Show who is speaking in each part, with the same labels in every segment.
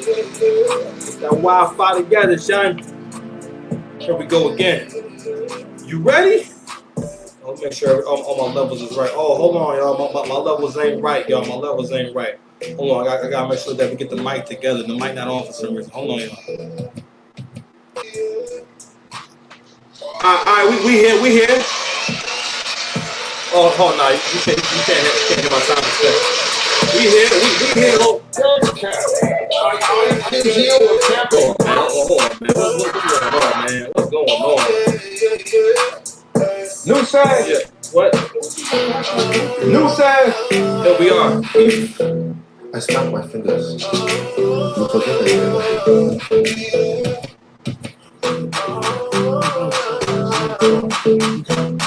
Speaker 1: That Wi-Fi together, son. Here we go again. You ready? I'll make sure all my levels is right. Oh, hold on, y'all. My levels ain't right, y'all. My levels ain't right. Hold on, I gotta make sure that we get the mic together. The mic not on for some reason. Hold on, y'all. All right, we here. Oh, hold on, you can't hear my sound effect. We here. What's going on, man? New size. Yeah. What? New size. Here we are.
Speaker 2: I snap my fingers. You forget that.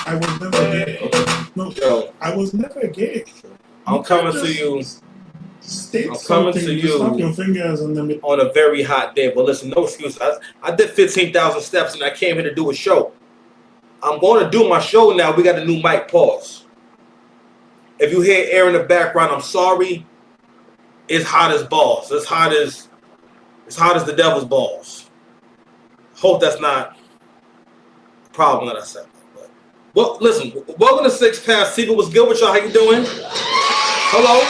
Speaker 3: I was never gay. No,
Speaker 1: Yo,
Speaker 3: I was never gay.
Speaker 1: I'm coming to you.
Speaker 3: State
Speaker 1: I'm coming
Speaker 3: something,
Speaker 1: to
Speaker 3: you snap
Speaker 1: you
Speaker 3: your fingers and then
Speaker 1: on a very hot day. But listen, no excuse. I did 15,000 steps and I came here to do a show. I'm going to do my show now. We got a new mic. Pause. If you hear air in the background, I'm sorry. It's hot as balls. It's hot as the devil's balls. Hope that's not a problem that I said. But well, listen. Welcome to Six Past TV. What's good with y'all? How you doing? Hello.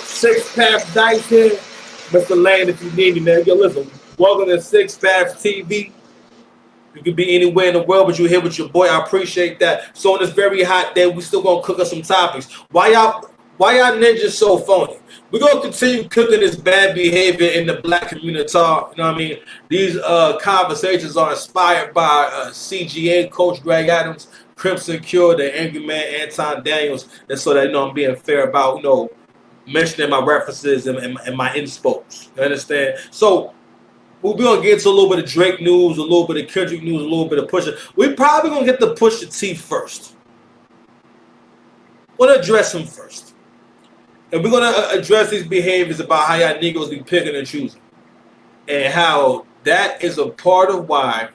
Speaker 1: Six Past Dice here. Mr. Lane, if you need me, man. Yo, listen. Welcome to Six Past TV. You could be anywhere in the world, but you're here with your boy. I appreciate that. So on this very hot day, we still gonna cook us some topics. Why y'all ninjas so phony? We're gonna continue cooking this bad behavior in the black community. You know what I mean? These conversations are inspired by CGA, Coach Greg Adams, Crimson Cure, the Angry Man, Anton Daniels, and so that I'm being fair about mentioning my references and my inspos. You understand? So we're going to get to a little bit of Drake news, a little bit of Kendrick news, a little bit of Pusha. We're probably going to get the Pusha T first. We're going to address him first. And we're going to address these behaviors about how y'all niggas be picking and choosing. And how that is a part of why,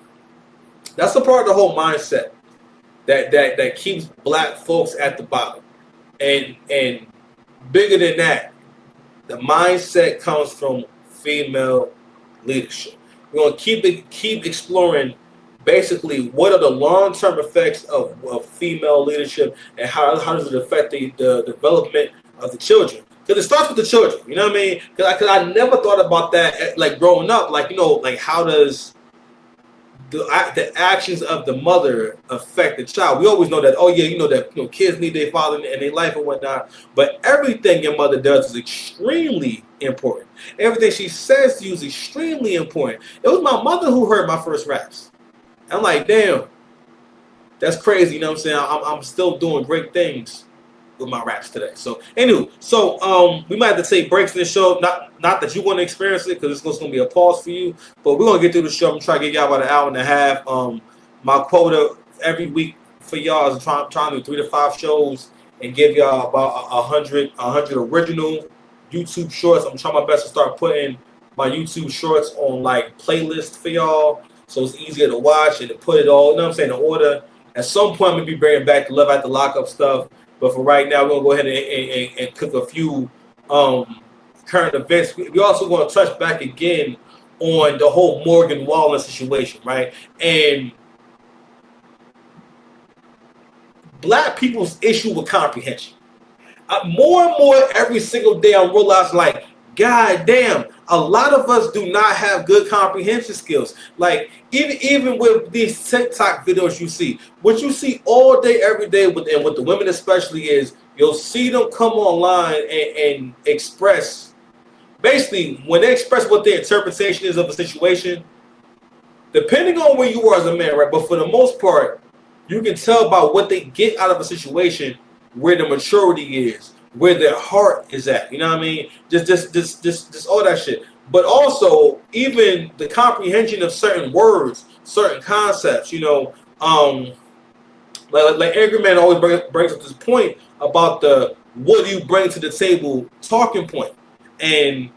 Speaker 1: that's a part of the whole mindset that keeps black folks at the bottom. And bigger than that, the mindset comes from female leadership. We're going to keep exploring basically what are the long-term effects of female leadership and how does it affect the development of the children. Because it starts with the children, you know what I mean? Because I never thought about that like growing up, like how does the actions of the mother affect the child? We always know that, that kids need their father in their life and whatnot, but everything your mother does is extremely important. Everything she says to you is extremely important. It was my mother who heard my first raps. I'm like, damn, that's crazy. You know what I'm saying? I'm still doing great things with my raps today. So anywho, we might have to take breaks in the show. Not that you want to experience it, because it's going to be a pause for you. But we're going to get through the show. I'm trying to get y'all about an hour and a half. My quota every week for y'all is trying to do 3 to 5 shows and give y'all about 100 original YouTube shorts. I'm trying my best to start putting my YouTube shorts on like playlists for y'all, so it's easier to watch and to put it all, you know what I'm saying, in order. At some point, I'm going to be bringing back the Love at the Lockup stuff. But for right now, we're going to go ahead and cook a few current events. We also going to touch back again on the whole Morgan Wallen situation, right? And black people's issue with comprehension. More and more every single day, I'm realizing, like, God damn, a lot of us do not have good comprehension skills. Like, even with these TikTok videos you see, what you see all day, every day, with the women especially, is you'll see them come online and express, basically, when they express what their interpretation is of a situation, depending on where you are as a man, right? But for the most part, you can tell by what they get out of a situation where the maturity is, where their heart is at. You know what I mean? Just all that shit. But also, even the comprehension of certain words, certain concepts, like Angry Man always brings up this point about the what do you bring to the table talking point. And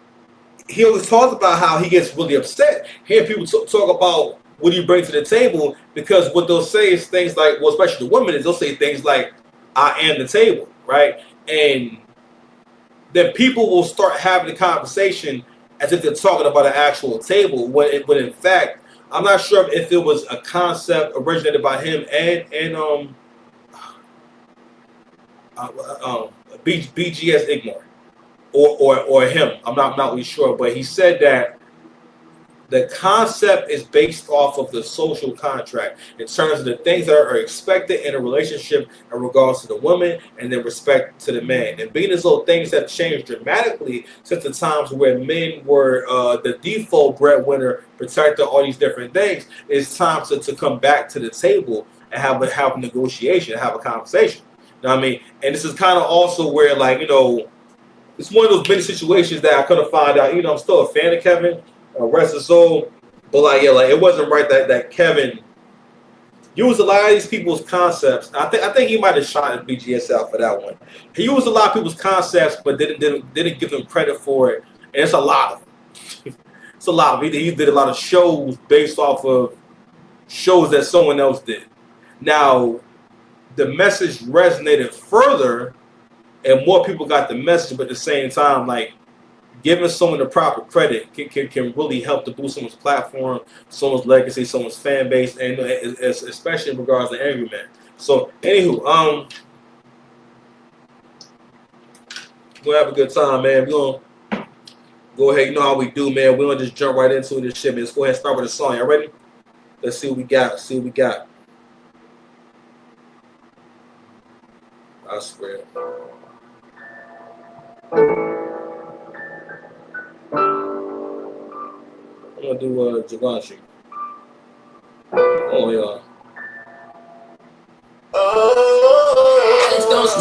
Speaker 1: he always talks about how he gets really upset hearing people talk about what do you bring to the table, because what they'll say is things like, well, especially the women, is they'll say things like, I am the table, right? and then people will start having the conversation as if they're talking about an actual table. When in fact, I'm not sure if it was a concept originated by him and BGS Ignore or him. I'm not really sure, but he said that the concept is based off of the social contract in terms of the things that are expected in a relationship in regards to the woman and then respect to the man. And being as though things have changed dramatically since the times where men were the default breadwinner, protector, all these different things, it's time to come back to the table and have a negotiation, have a conversation. You know what I mean? And this is kind of also where, like, you know, it's one of those many situations that I couldn't find out. You know, I'm still a fan of Kevin. Rest his soul, but like it wasn't right that Kevin used a lot of these people's concepts. I think he might have shot BGS out for that one. He used a lot of people's concepts, but didn't give them credit for it. And it's a lot of them. It's a lot of it. He did a lot of shows based off of shows that someone else did. Now, the message resonated further, and more people got the message, but at the same time, like, giving someone the proper credit can really help to boost someone's platform, someone's legacy, someone's fan base, and especially in regards to Angry Man. So, anywho, we'll have a good time, man. We're going to go ahead. You know how we do, man. We're going to just jump right into this shit, man. Let's go ahead and start with a song. Y'all ready? Let's see what we got. I swear. I'm gonna do Givenchy. Oh yeah.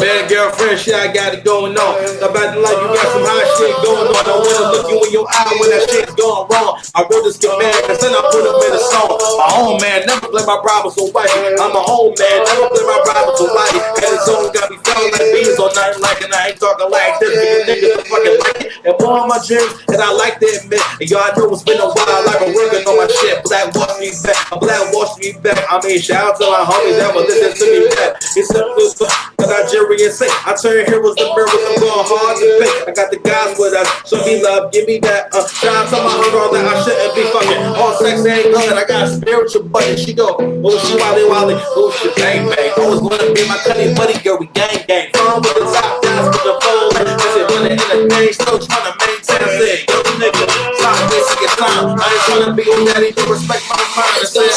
Speaker 1: Man, girlfriend, shit, I got it going on. About the life, you got some hot shit going on. I wanna look you in your eye when that shit's going wrong. I wrote this good man, cause then I put him in a song. My own man, never play my problems so white. I'm my own man, never play my problems so white. And his own got me feeling like bees or nothing like it. I ain't talking like this, but you niggas are fucking like it. And more on my dreams, and I like to admit. And y'all know it's been a while, like I'm working on my shit. Black Wall Street back, Black Wall Street back. I mean, shout out to my homies that will listen to me back. It's simple, the Nigerian say, I turn heroes to mirrors, I'm going hard to pay. I got the guys with us, show me love, give me that. Shout out to my girl that I shouldn't be fucking. All sex ain't good, I got a spiritual buddy. She go, oh, she wally, oh, she bang, bang. Always wanna be my cutty buddy, girl, we gang, gang. Phone with the top guys with the phone. That's it, running in the thing, still trying to maintain it. Yo, nigga, stop wasting your time. I ain't trying to be your daddy, to respect my mind. I said,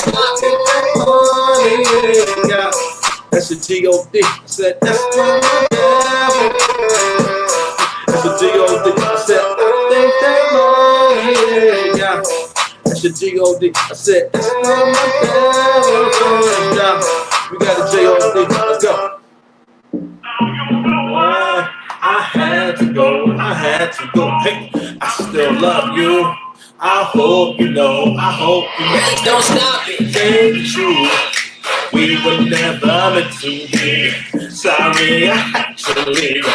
Speaker 1: yeah. That's a G.O.D. I said, that's my devil. That's a G.O.D. I said, I think they know, yeah. That's a G.O.D. I said, that's my devil. Yeah. We got a G.O.D. Let's go. I had to go. Hey, I still love you. I hope you know. Don't stop it. Ain't the truth. We were never meant to be. Sorry, I had to leave.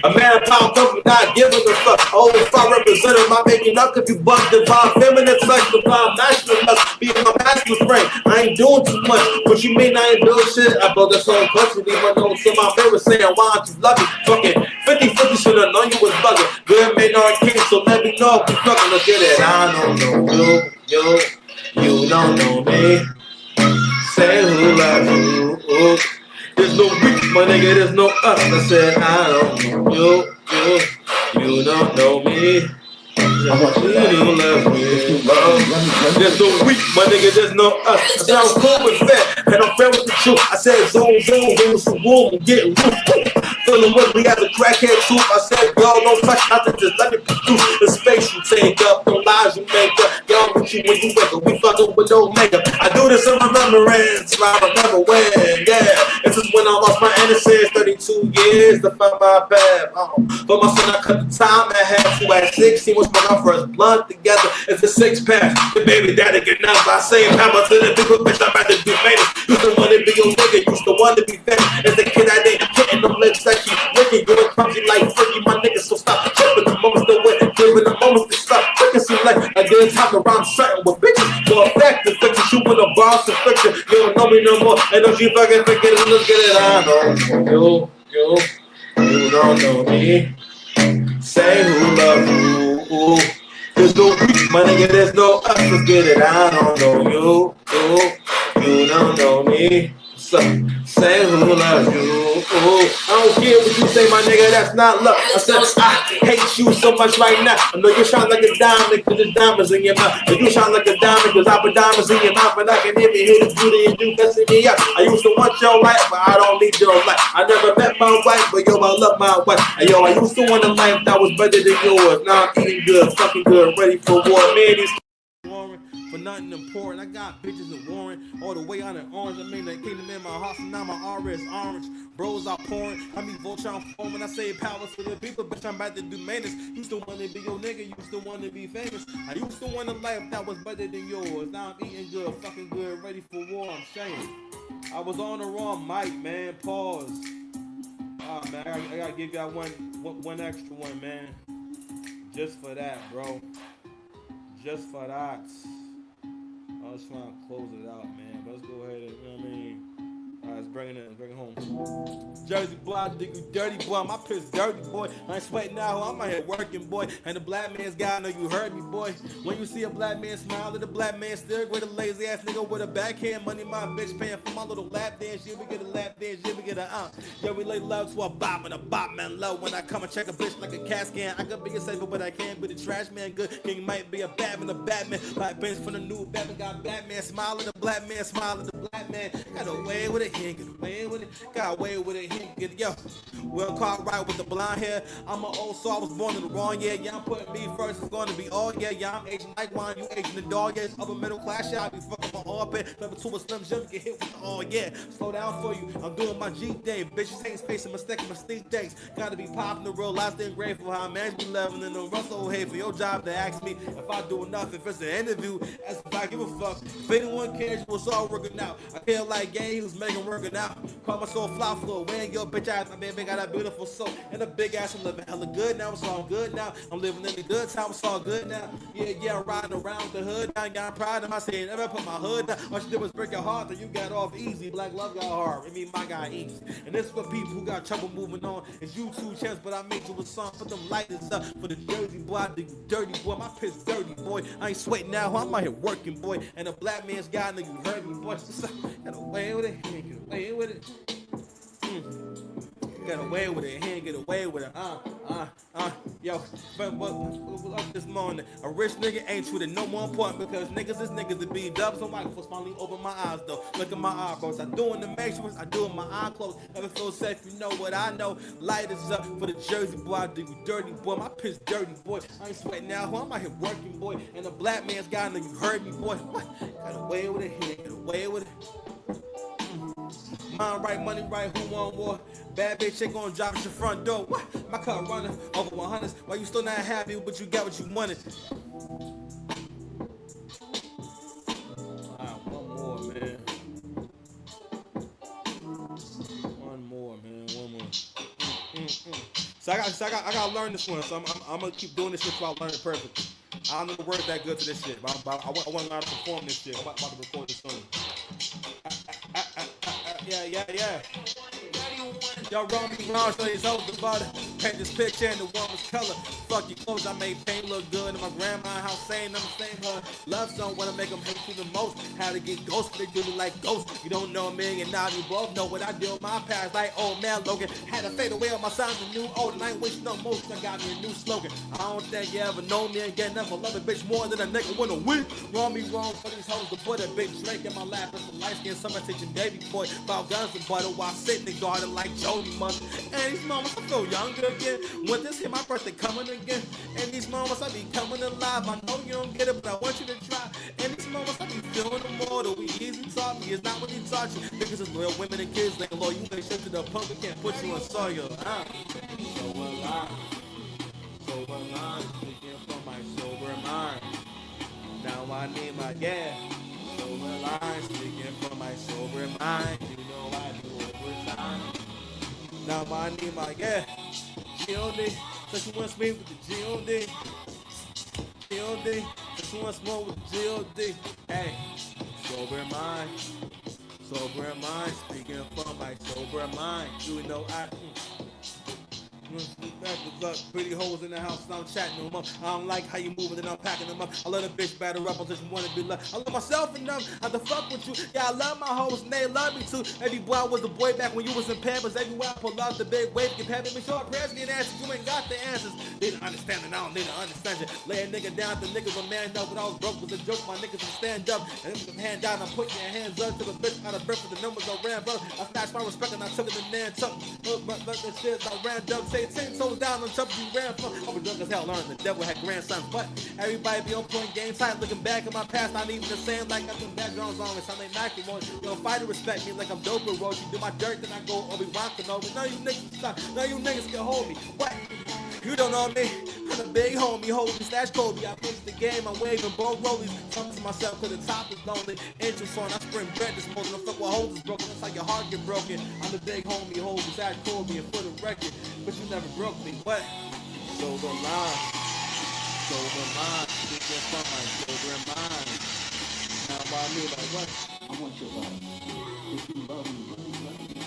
Speaker 1: A man popped up without giving a fuck. Oh, if I represented my making up, if you buck divine feminine touch, divine masculine lust, be my master's friend. I ain't doing too much, but you mean I ain't doing shit? I built this whole country, leave my notes in my mirror saying, why aren't you loving? Fucking 50-50 should have known you was bugging. Good man or king, so let me know if you fucking look at it. I don't know you don't know me. Say who loves you. Ooh. There's no we, my nigga, there's no us. I said I don't know you don't know me. You don't love me. There's no we, my nigga, there's no us. I said I'm cool with that, and I'm fair with the truth. I said zone, give us some room and get loose. Feeling wiggly as a crackhead tooth. I said, y'all don't touch nothing, just let it produce the space you take up, the lies you make up. Y'all with you when you wake up, we fucking with no makeup. I do this in remembrance, I remember when, yeah. This is when I lost my innocence, 32 years to find my path. For my son, I cut the time I had to at 16, was when I first blunt together. It's a 6-pack, the baby daddy get nuts. I say, hammer to the people, bitch, I'm about to be famous. Used to want to be your nigga, used to want to be famous. As a kid, I didn't get in the lips that you licking, you and clumsy like freaky, my niggas, so stop tripping. The moments that went, giving the moments to stop. Freaking seem like I didn't talk around certain with bitches. For a fact, the bitches you in a boss of fiction. You don't know me no more. And don't you fucking forget it. Let's get it on. You don't know me. Say who love you. There's no we, my nigga, there's no us. Let's get it. I don't know you don't know me. So, say who loves you. I don't care what you say, my nigga, that's not love. I said, I hate you so much right now. I know you shine like a diamond, cause there's diamonds in your mouth. But you shine like a diamond, cause I put diamonds in your mouth. And I can even hear the beauty in you cussing me out. I used to want your life, but I don't need your life. I never met my wife, but yo, I love my wife. And yo, I used to want a life that was better than yours. Now I'm eating good, fucking good, ready for war. Man, these for nothing important. I got bitches in Warren, all the way out in Orange. I mean, that kingdom in my heart, so now my aura is orange. Bros are pouring, I mean, vulture on phone when I say power to the people, bitch, I'm about to do maintenance. Used to want to be your nigga, used to want to be famous. I used to want a life that was better than yours. Now I'm eating good, fucking good, ready for war, I'm saying. I was on the wrong mic, man, pause. Man, I gotta give y'all one extra one, man. Just for that, bro. Just for that. I was trying to close it out, man. But let's go ahead and, you know what I mean? Alright, let's bring it home. Jersey boy, I dig you dirty boy. My piss dirty boy. I ain't sweating now, I'm out here working boy. And the black man's guy, I know you heard me boy. When you see a black man smile, the black man still with a lazy ass nigga with a backhand. Money my bitch paying for my little lap dance. Yeah, we get a lap dance, yeah, we get a Yeah, we lay love to a bop and a bop man low. When I come and check a bitch like a cat scan, I could be a safer, but I can't be the trash man good. King might be a Batman, a Batman. Like bench from the new Batman, got Batman smiling, the black man smiling, the black man got away with it. He ain't get away with it, got away with it, he ain't get it, yo. Well, caught right with the blonde hair. I'm an old soul, I was born in the wrong year. Yeah, I'm putting me first, it's gonna be all yeah. Yeah, I'm aging like wine, you aging the dog, yeah. It's upper middle class, yeah, I be fucking my orbit. Level 2 a Slim Jim, get hit with the all yeah. Slow down for you, I'm doing my G thing. Bitches ain't facing mistaken mistake days. Gotta be popping the real life, then grateful how man be loving and the Russell hate for your job to ask me if I do enough. If it's an interview, as if I give a fuck. If anyone cares, it was all working out. I feel like gang, he was making working out. Call myself fly floor, weighing your bitch ass. My baby got that beautiful soul and a big ass. I'm living hella good now, it's all good now. I'm living in the good time, it's all good now. Yeah, I'm riding around the hood now. Got pride in my city, never put my hood down. All she did was break your heart, then you got off easy. Black love got hard, I mean my guy easy. And this for people who got trouble moving on. It's YouTube chance, but I made you a song. Put them lighters up for the Jersey boy. I dig you dirty boy, my piss dirty boy. I ain't sweating now, I'm out here working boy. And a black man's guy, nigga, you heard me boy. Got away with it, get away with it. Get away with it, he ain't get away with it. Yo, but up this morning, a rich nigga ain't treated no more important because niggas is niggas to be dubs. So I can finally open my eyes though. Look at my eyebrows. I do in the matrix, I do in my eye closed. Never feel safe, you know what I know. Light is up for the Jersey boy. I do you dirty boy, my piss dirty boy. I ain't sweating now, I'm out here working boy. And a black man's guy, nigga, you heard me boy. What? Got away with it, he ain't get away with it. Mind right, money right, who want war? Bad bitch ain't gonna drop at your front door. What? My car running over 100s. Why you still not happy, but you got what you wanted? Alright, one more, man. One more. So I gotta learn this one. So I'm gonna keep doing this shit till I learn it perfectly. I don't know the words that good to this shit, but I want to learn how to perform this shit. I'm about to record this song. Yeah. Y'all wrong me wrong, so it's over about it. Paint this picture in the woman's color. Fuck your clothes, I made paint look good. And my grandma house saying I'm the same her. Love song wanna make them hate you the most. How to get ghosts, they do me like ghosts. You don't know me, and now you both know what I do with my past. Like old man Logan. Had to fade away on my son's a new old. And I ain't wasting no motion, I got me a new slogan. I don't think you ever know me and get enough. I love a bitch more than a nigga with a week. Wrong me wrong for these hoes to put a big Drake in my lap. It's a light skin summer teaching baby boy about guns and butter while sitting in garden like Jody Month. And these moments I feel younger again. When this hit my birthday coming again. And these moments I be coming alive. I know you don't get it, but I want you to try. And these moments I be feeling immortal. We easy taught me, it's not what he taught you. Niggas is loyal, women and kids ain't loyal. You ain't shit to the punk, we can't put you in soil. So alive, speaking from my sober mind. Now I need my gas. So alive, speaking from my sober mind. You know I do overtime. Now I need my gas. G.O.D. So she wants me with the G.O.D. So she wants more with the G.O.D. Hey, Sober mind, sober mind. Speaking for my sober mind. You know pretty hoes in the house, and I'm chatting them up. I don't like how you moving and I'm packing them up. I let a bitch batter up, I just wanna be loved. I love myself enough, I have to fuck with you. Yeah, I love my hoes and they love me too. Baby boy, I was a boy back when you was in Pampers. Everywhere I pull out the big wave, get pampers. Make sure prayers get answered, you ain't got the answers. Need to understand it, I don't need to understand you. Lay a nigga down, the niggas a man up. When I was broke was a joke, my niggas would stand up. And if you hand down, I'm putting your hands up to the bitch out of breath with the numbers I ran, bro. I snatched my respect and I took it to man tuck. But the shit I ran up, say 10 toes down on top of you ran from. I was drunk as hell, learning the devil had grandsons. But everybody be on point, game tight, looking back at my past, not even the same. Like I put backgrounds on it, sound like Nike one. You don't fight to respect me like I'm dope and road. You do my dirt, then I go Obi-Wan Kenobi. None of you niggas stop, none of you niggas can hold me. What? You don't know me. I'm a big homie, hold me, slash Kobe. I push the game, I'm waving both rollies. Come to myself, cause the top is lonely. Interest on, I spring bread this morning. Don't fuck what holes is broken, that's how your heart get broken. I'm the big homie, hold me, slash Kobe, and for the record. But you never broke me, what? Sober mind, speaking from my sober mind. Now by me, like what?
Speaker 4: I want your love. If you love me, really love me.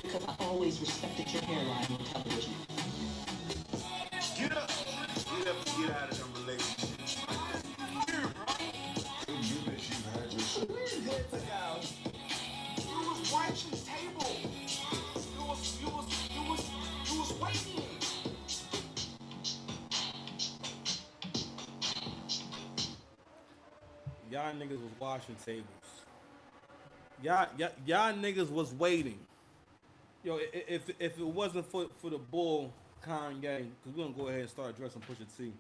Speaker 4: Because I always respected your hairline on television.
Speaker 5: Get up! Get up and get out of them relationships. Here, bro. You that you had your shit. Where's head to go? You was watching the table. You was waiting.
Speaker 1: Y'all niggas was washing tables. Y'all niggas was waiting. Yo, if it wasn't for the bull Kanye, because we're gonna go ahead and start addressing Pusha T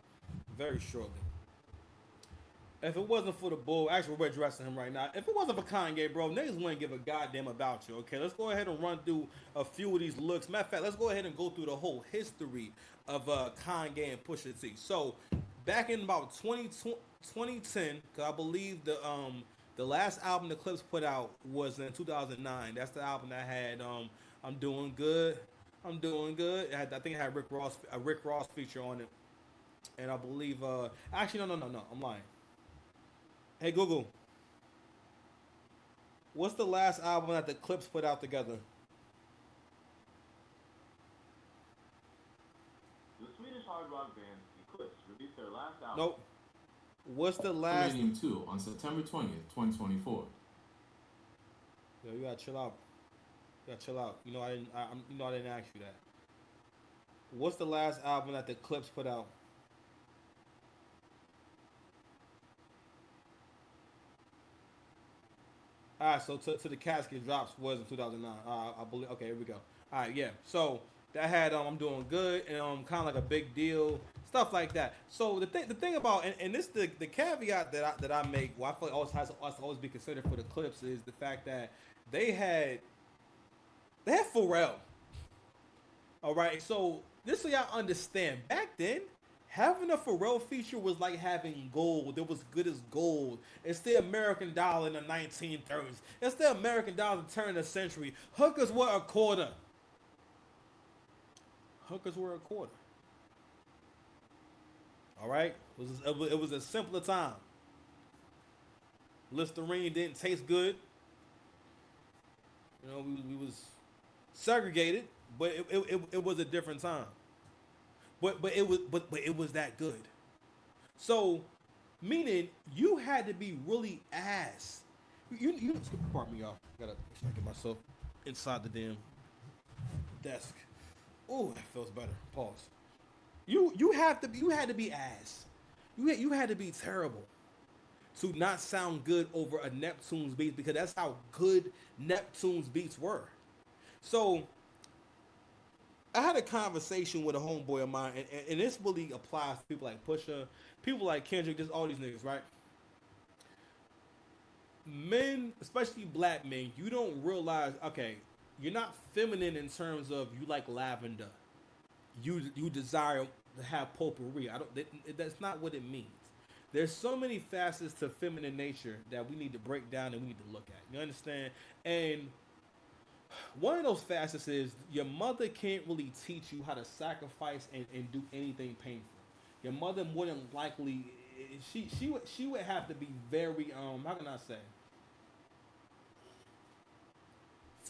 Speaker 1: very shortly. If it wasn't for the bull, actually we're addressing him right now. If it wasn't for Kanye, bro, niggas wouldn't give a goddamn about you. Okay, let's go ahead and run through a few of these looks. Matter of fact, let's go ahead and go through the whole history of Kanye and Pusha T. So back in about 2010, because I believe the last album the Clips put out was in 2009. That's the album that had I'm Doing Good. I'm Doing Good. I think it had a Rick Ross feature on it. And I believe actually no, I'm lying. Hey Google, what's the last album that the Clips put out together?
Speaker 6: The Swedish hard rock band Eclipse released their last album.
Speaker 1: Nope. What's the last?
Speaker 7: Uranium 2 on September 20th, 2024.
Speaker 1: Yo, you gotta chill out. You gotta chill out. You know I didn't ask you that. What's the last album that the Clips put out? All right, so to the casket drops was in 2009. I believe. Okay, here we go. All right, yeah. So that had I'm Doing Good and kind of like a big deal, stuff like that. So the thing about and this the caveat that I make, well, I feel like always has to always be considered for the Clips is the fact that they had Pharrell. All right, so this so y'all understand. Back then, having a Pharrell feature was like having gold. It was good as gold. It's the American dollar in the 1930s. It's the American dollar turn of the century. Hookers were a quarter. Hookers were a quarter. All right, it was a simpler time. Listerine didn't taste good. You know, we was segregated, but it was a different time. But it was that good. So, meaning you had to be really ass. You pardon me, y'all. Gotta get myself inside the damn desk. Oh, that feels better. Pause. You had to be ass. You had to be terrible to not sound good over a Neptune's beats because that's how good Neptune's beats were. So I had a conversation with a homeboy of mine, and this really applies to people like Pusha, people like Kendrick, just all these niggas, right? Men, especially black men, you don't realize, okay, you're not feminine in terms of you like lavender. You desire to have potpourri. That's not what it means. There's so many facets to feminine nature that we need to break down and we need to look at. You understand? And one of those facets is your mother can't really teach you how to sacrifice and do anything painful. Your mother more than likely she would have to be very how can I say?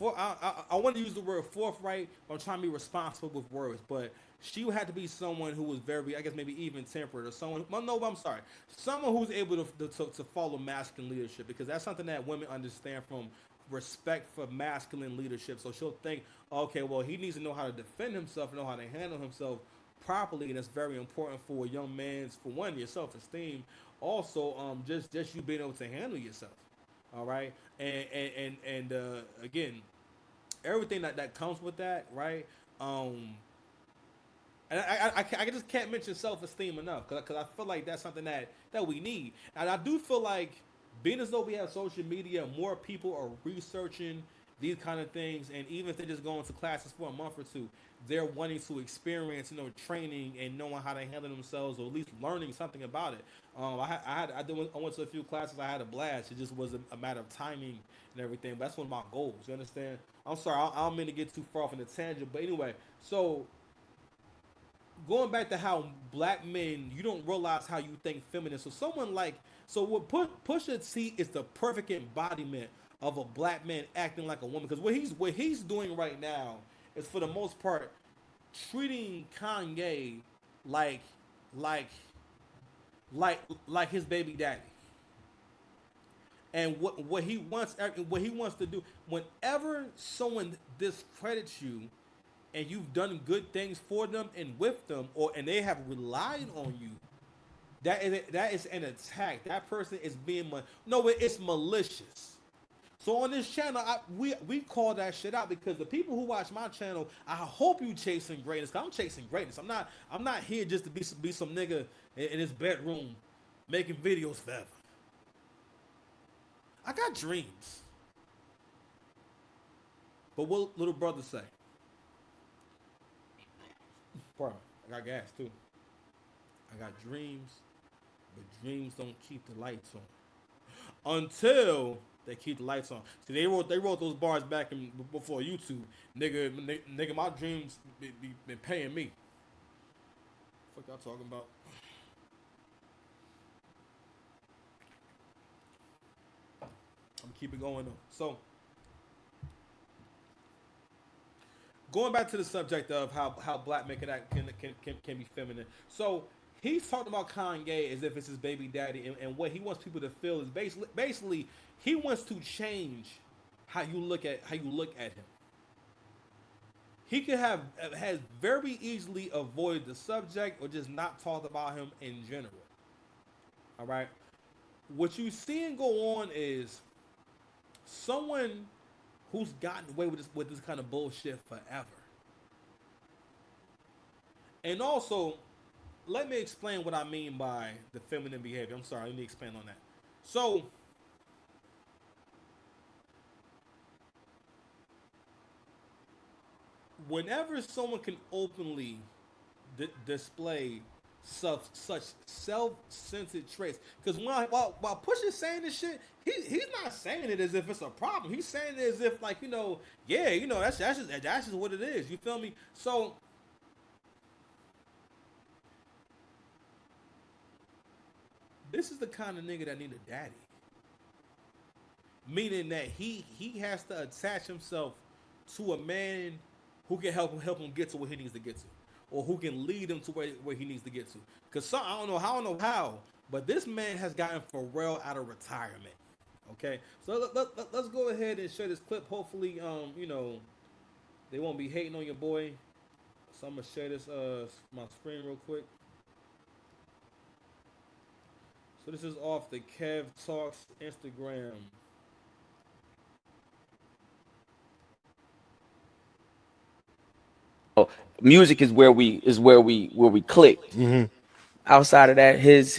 Speaker 1: I want to use the word forthright. But I'm trying to be responsible with words, but she would have to be someone who was very, I guess, maybe even tempered, or someone. Well, no, I'm sorry, someone who's able to follow masculine leadership, because that's something that women understand from respect for masculine leadership. So she'll think, okay, well, he needs to know how to defend himself, know how to handle himself properly, and that's very important for a young man's, for one, your self esteem. Also, just you being able to handle yourself. All right, and again, everything that comes with that, right? Um, and I just can't mention self esteem enough, because I feel like that's something that we need, and I do feel like, being as though we have social media, more people are researching these kind of things, and even if they're just going to classes for a month or two, they're wanting to experience, training and knowing how to handle themselves, or at least learning something about it. I went to a few classes. I had a blast. It just was a matter of timing and everything. But that's one of my goals. You understand? I'm sorry. I don't mean to get too far off in the tangent, but anyway. So going back to how black men, you don't realize how you think feminine. So someone like, so what Pusha T is the perfect embodiment of a black man acting like a woman. Because what he's doing right now is, for the most part, treating Kanye like like like his baby daddy. And what he wants to do, whenever someone discredits you and you've done good things for them and with them, or and they have relied on you, that is an attack. That person is being no, it's malicious. So on this channel, we call that shit out, because the people who watch my channel, I hope you chasing greatness. 'Cause I'm chasing greatness. I'm not here just to be some nigga in his bedroom making videos forever. I got dreams. But what little brother say? Pardon, I got gas too. I got dreams, but dreams don't keep the lights on until they keep the lights on. See, they wrote those bars back before YouTube. Nigga, my dreams been paying me. What y'all talking about? I'm keep it going though. So going back to the subject of how black men can be feminine. So he's talking about Kanye as if it's his baby daddy, and what he wants people to feel is basically he wants to change how you look at him. He could have has very easily avoided the subject, or just not talked about him in general. All right. What you seeing go on is someone who's gotten away with this kind of bullshit forever. And also, let me explain what I mean by the feminine behavior. I'm sorry, let me expand on that. So, whenever someone can openly display such self-centered traits, because while Push is saying this shit, he's not saying it as if it's a problem. He's saying it as if, like, yeah, that's just what it is. You feel me? So this is the kind of nigga that need a daddy, meaning that he has to attach himself to a man who can help him get to where he needs to get to, or who can lead him to where he needs to get to. Because I don't know how, but this man has gotten Pharrell out of retirement. Okay, so let's go ahead and share this clip. Hopefully, they won't be hating on your boy. So I'm gonna share this my screen real quick. So this is off the Kev Talks Instagram.
Speaker 8: Music is where we clicked. Outside of that, his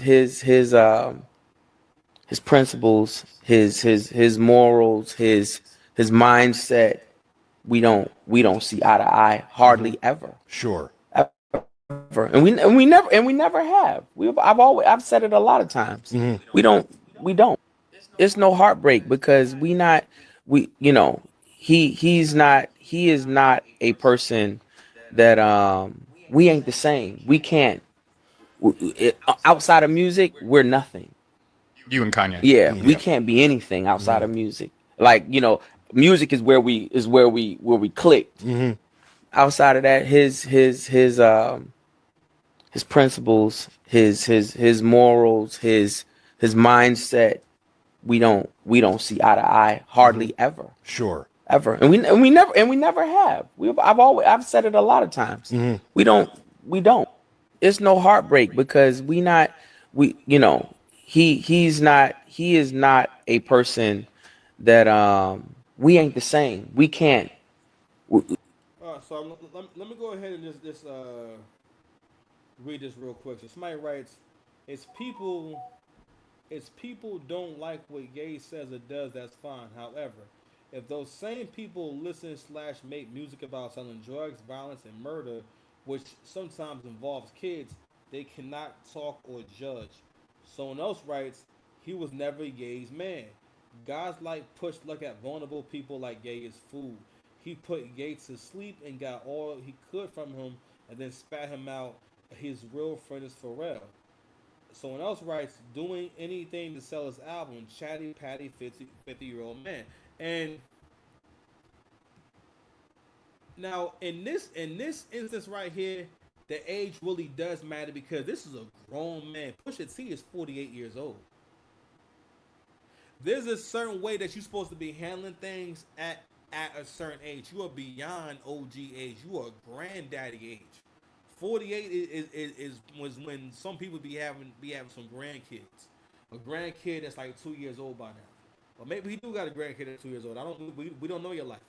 Speaker 8: principles, his morals, his mindset, we don't see eye to eye hardly ever.
Speaker 9: Sure.
Speaker 8: Ever. And we never have. I've said it a lot of times. We don't. It's no heartbreak, because we he is not a person that we ain't the same. We can't outside of music, we're nothing.
Speaker 9: You and Kanye.
Speaker 8: Yeah, we can't be anything outside of music. Like, Music is where we clicked. Outside of that, his principles, his morals, his mindset, we don't see eye to eye hardly ever.
Speaker 9: Sure.
Speaker 8: Ever. And we never have. I've said it a lot of times. We don't. It's no heartbreak because we he is not a person that we ain't the same. We can't.
Speaker 1: All right, so let me go ahead and just read this real quick. So somebody writes, "It's people It's people don't like what Gay says or does, that's fine. However, if those same people listen slash make music about selling drugs, violence, and murder, which sometimes involves kids, they cannot talk or judge." Someone else writes, "He was never Gay's man. Guys like Push look at vulnerable people like Gay as food. He put Gay to sleep and got all he could from him and then spat him out. His real friend is Pharrell." Someone else writes, "Doing anything to sell his album, Chatty Patty 50-year-old man." And now in this instance right here, the age really does matter because this is a grown man. Pusha T is 48 years old. There's a certain way that you're supposed to be handling things at a certain age. You are beyond OG age. You are granddaddy age. 48 was when some people be having some grandkids. A grandkid that's like 2 years old by now. Or maybe he do got a grandkid that's 2 years old. We don't know your life.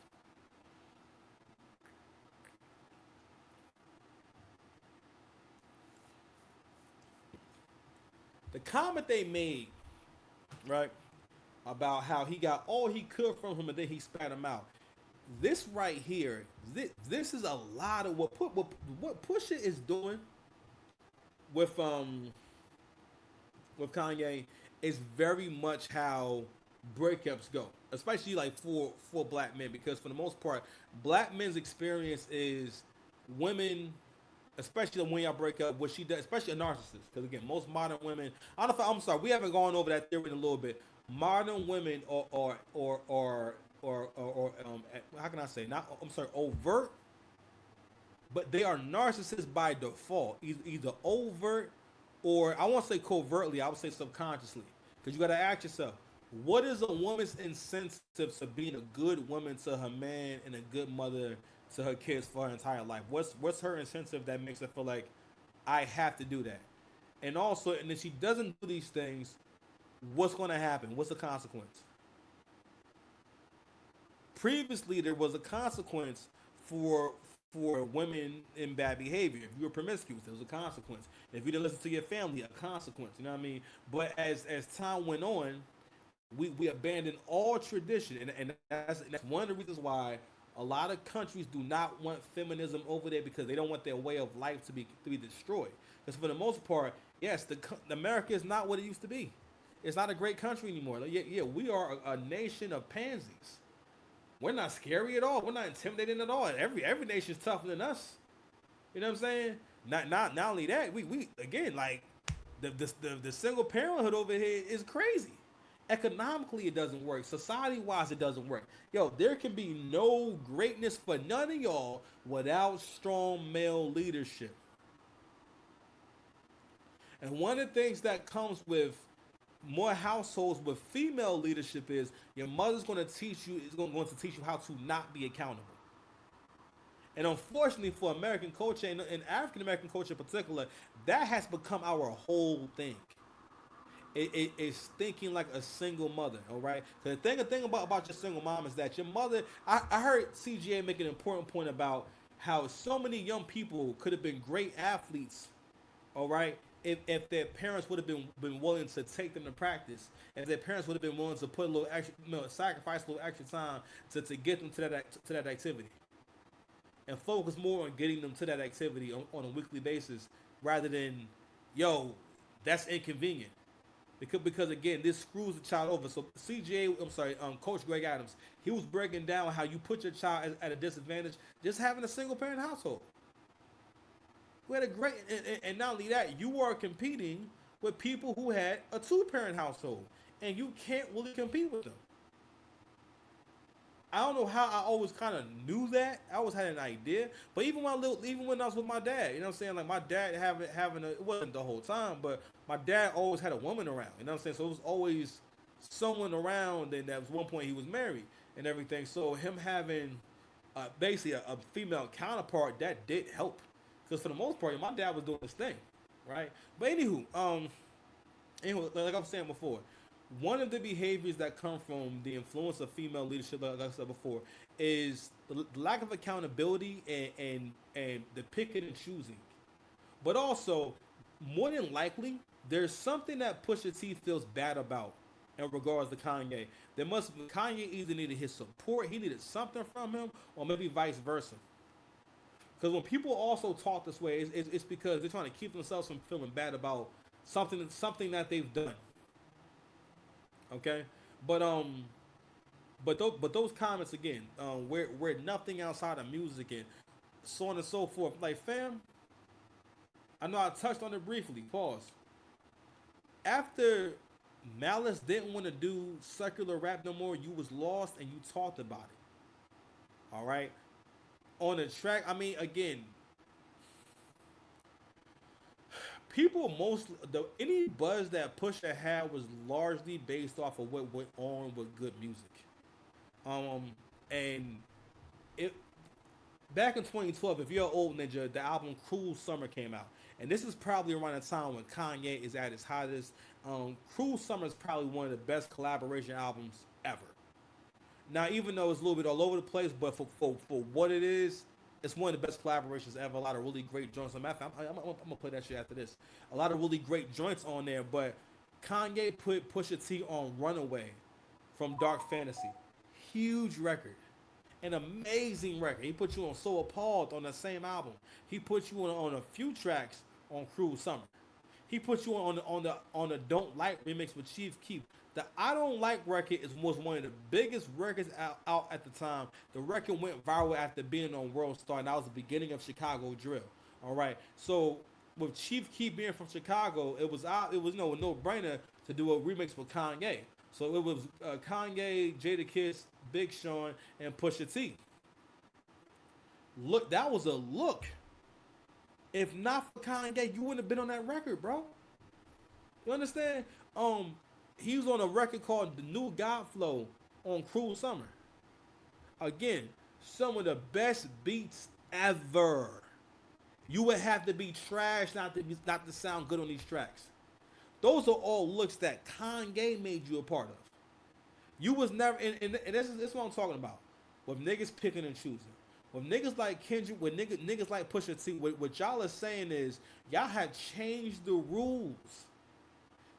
Speaker 1: The comment they made, right, about how he got all he could from him and then he spat him out. This right here, this is a lot of what Pusha is doing with Kanye is very much how breakups go, especially like for black men, because for the most part, black men's experience is women, especially when y'all break up, what she does, especially a narcissist. Because again, most modern women, I don't know if I'm sorry, we haven't gone over that theory in a little bit. Modern women or how can I say, not, I'm sorry, overt, but they are narcissists by default, either overt or I won't say covertly, I would say subconsciously, because you got to ask yourself, what is a woman's incentive to being a good woman to her man and a good mother to her kids for her entire life? What's her incentive that makes her feel like I have to do that? And also, and if she doesn't do these things, what's going to happen? What's the consequence? Previously, there was a consequence for women in bad behavior. If you were promiscuous, there was a consequence. If you didn't listen to your family, a consequence. You know what I mean? But as time went on, we abandoned all tradition, and that's one of the reasons why a lot of countries do not want feminism over there, because they don't want their way of life to be destroyed. Because for the most part, yes, America is not what it used to be. It's not a great country anymore. Like, yeah, we are a nation of pansies. We're not scary at all. We're not intimidating at all. Every nation's tougher than us. You know what I'm saying? Not only that, we again, like the single parenthood over here is crazy. Economically, it doesn't work. Society wise, it doesn't work. Yo, there can be no greatness for none of y'all without strong male leadership. And one of the things that comes with more households with female leadership is your mother's going to teach you going to teach you how to not be accountable. And unfortunately for American culture and African American culture in particular, that has become our whole thing. It's thinking like a single mother, all right? Because the thing about your single mom is that your mother, I heard CGA make an important point about how so many young people could have been great athletes, all right, if their parents would have been willing to take them to practice, if their parents would have been willing to put a little extra, sacrifice a little extra time to get them to that activity, and focus more on getting them to that activity on a weekly basis rather than, yo, that's inconvenient. Because again, this screws the child over. So Coach Greg Adams, he was breaking down how you put your child at a disadvantage just having a single parent household. We had a great, and not only that, you are competing with people who had a two-parent household, and you can't really compete with them. I don't know how I always kind of knew that. I always had an idea. But even when I was with my dad, you know what I'm saying? Like my dad having a, it wasn't the whole time, but my dad always had a woman around. You know what I'm saying? So it was always someone around, and at one point he was married and everything. So him having basically a female counterpart, that did help. Because for the most part, my dad was doing his thing, right? But anyway, like I was saying before, one of the behaviors that come from the influence of female leadership, like I said before, is the lack of accountability and the picking and choosing. But also, more than likely, there's something that Pusha T feels bad about in regards to Kanye. Kanye either needed his support, he needed something from him, or maybe vice versa. Because when people also talk this way, it's because they're trying to keep themselves from feeling bad about something that they've done. Okay, but but those comments again, we're nothing outside of music and so on and so forth. Like fam, I know I touched on it briefly. Pause. After Malice didn't want to do secular rap no more, you was lost and you talked about it. All right, on the track. I mean, again, people any buzz that Pusha had was largely based off of what went on with good music. And it back in 2012, if you're an old ninja, the album Cruel Summer came out, and this is probably around the time when Kanye is at his hottest. Cruel Summer is probably one of the best collaboration albums ever. Now, even though it's a little bit all over the place, but for what it is, it's one of the best collaborations ever. A lot of really great joints. I'm gonna play that shit after this. A lot of really great joints on there, but Kanye put Pusha T on Runaway from Dark Fantasy. Huge record. An amazing record. He put you on So Appalled on the same album. He put you on a few tracks on Cruel Summer. He put you on the Don't Like remix with Chief Keef. The I Don't Like record was one of the biggest records out at the time. The record went viral after being on World Star, and that was the beginning of Chicago drill. All right, so with Chief Keef being from Chicago, it was no brainer to do a remix with Kanye. So it was Kanye, Jadakiss, Big Sean, and Pusha T. Look, that was a look. If not for Kanye, you wouldn't have been on that record, bro. You understand? He was on a record called The New God Flow on Cruel Summer. Again, some of the best beats ever. You would have to be trash not to sound good on these tracks. Those are all looks that Kanye made you a part of. You was never, and this is what I'm talking about. With niggas picking and choosing. With niggas like Kendrick, with niggas like Pusha T, what y'all are saying is y'all have changed the rules.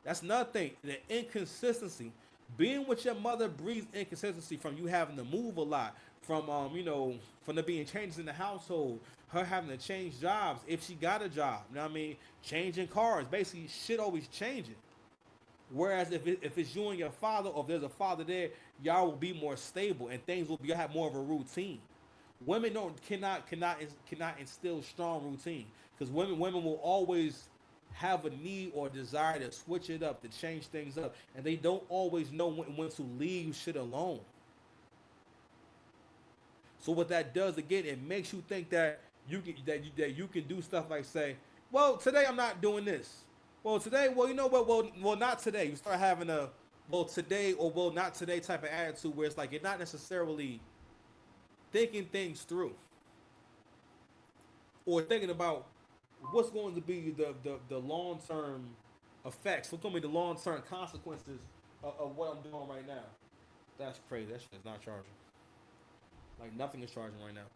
Speaker 1: That's another thing. The inconsistency. Being with your mother breeds inconsistency from you having to move a lot, from from there being changes in the household, her having to change jobs if she got a job. You know what I mean? Changing cars. Basically, shit always changing. Whereas if it's you and your father, or if there's a father there, y'all will be more stable and things will be have more of a routine. Women cannot instill strong routine because women will always have a need or desire to switch it up, to change things up, and they don't always know when to leave shit alone. So what that does again, it makes you think that you can do stuff like say, well, today I'm not doing this. Well, today, well, you know what? Well, not today. You start having a well today or well not today type of attitude where it's like you're not necessarily thinking things through or thinking about what's going to be the long term effects. What's going to be the long term consequences of what I'm doing right now. That's crazy. That shit is not charging. Like nothing is charging right now.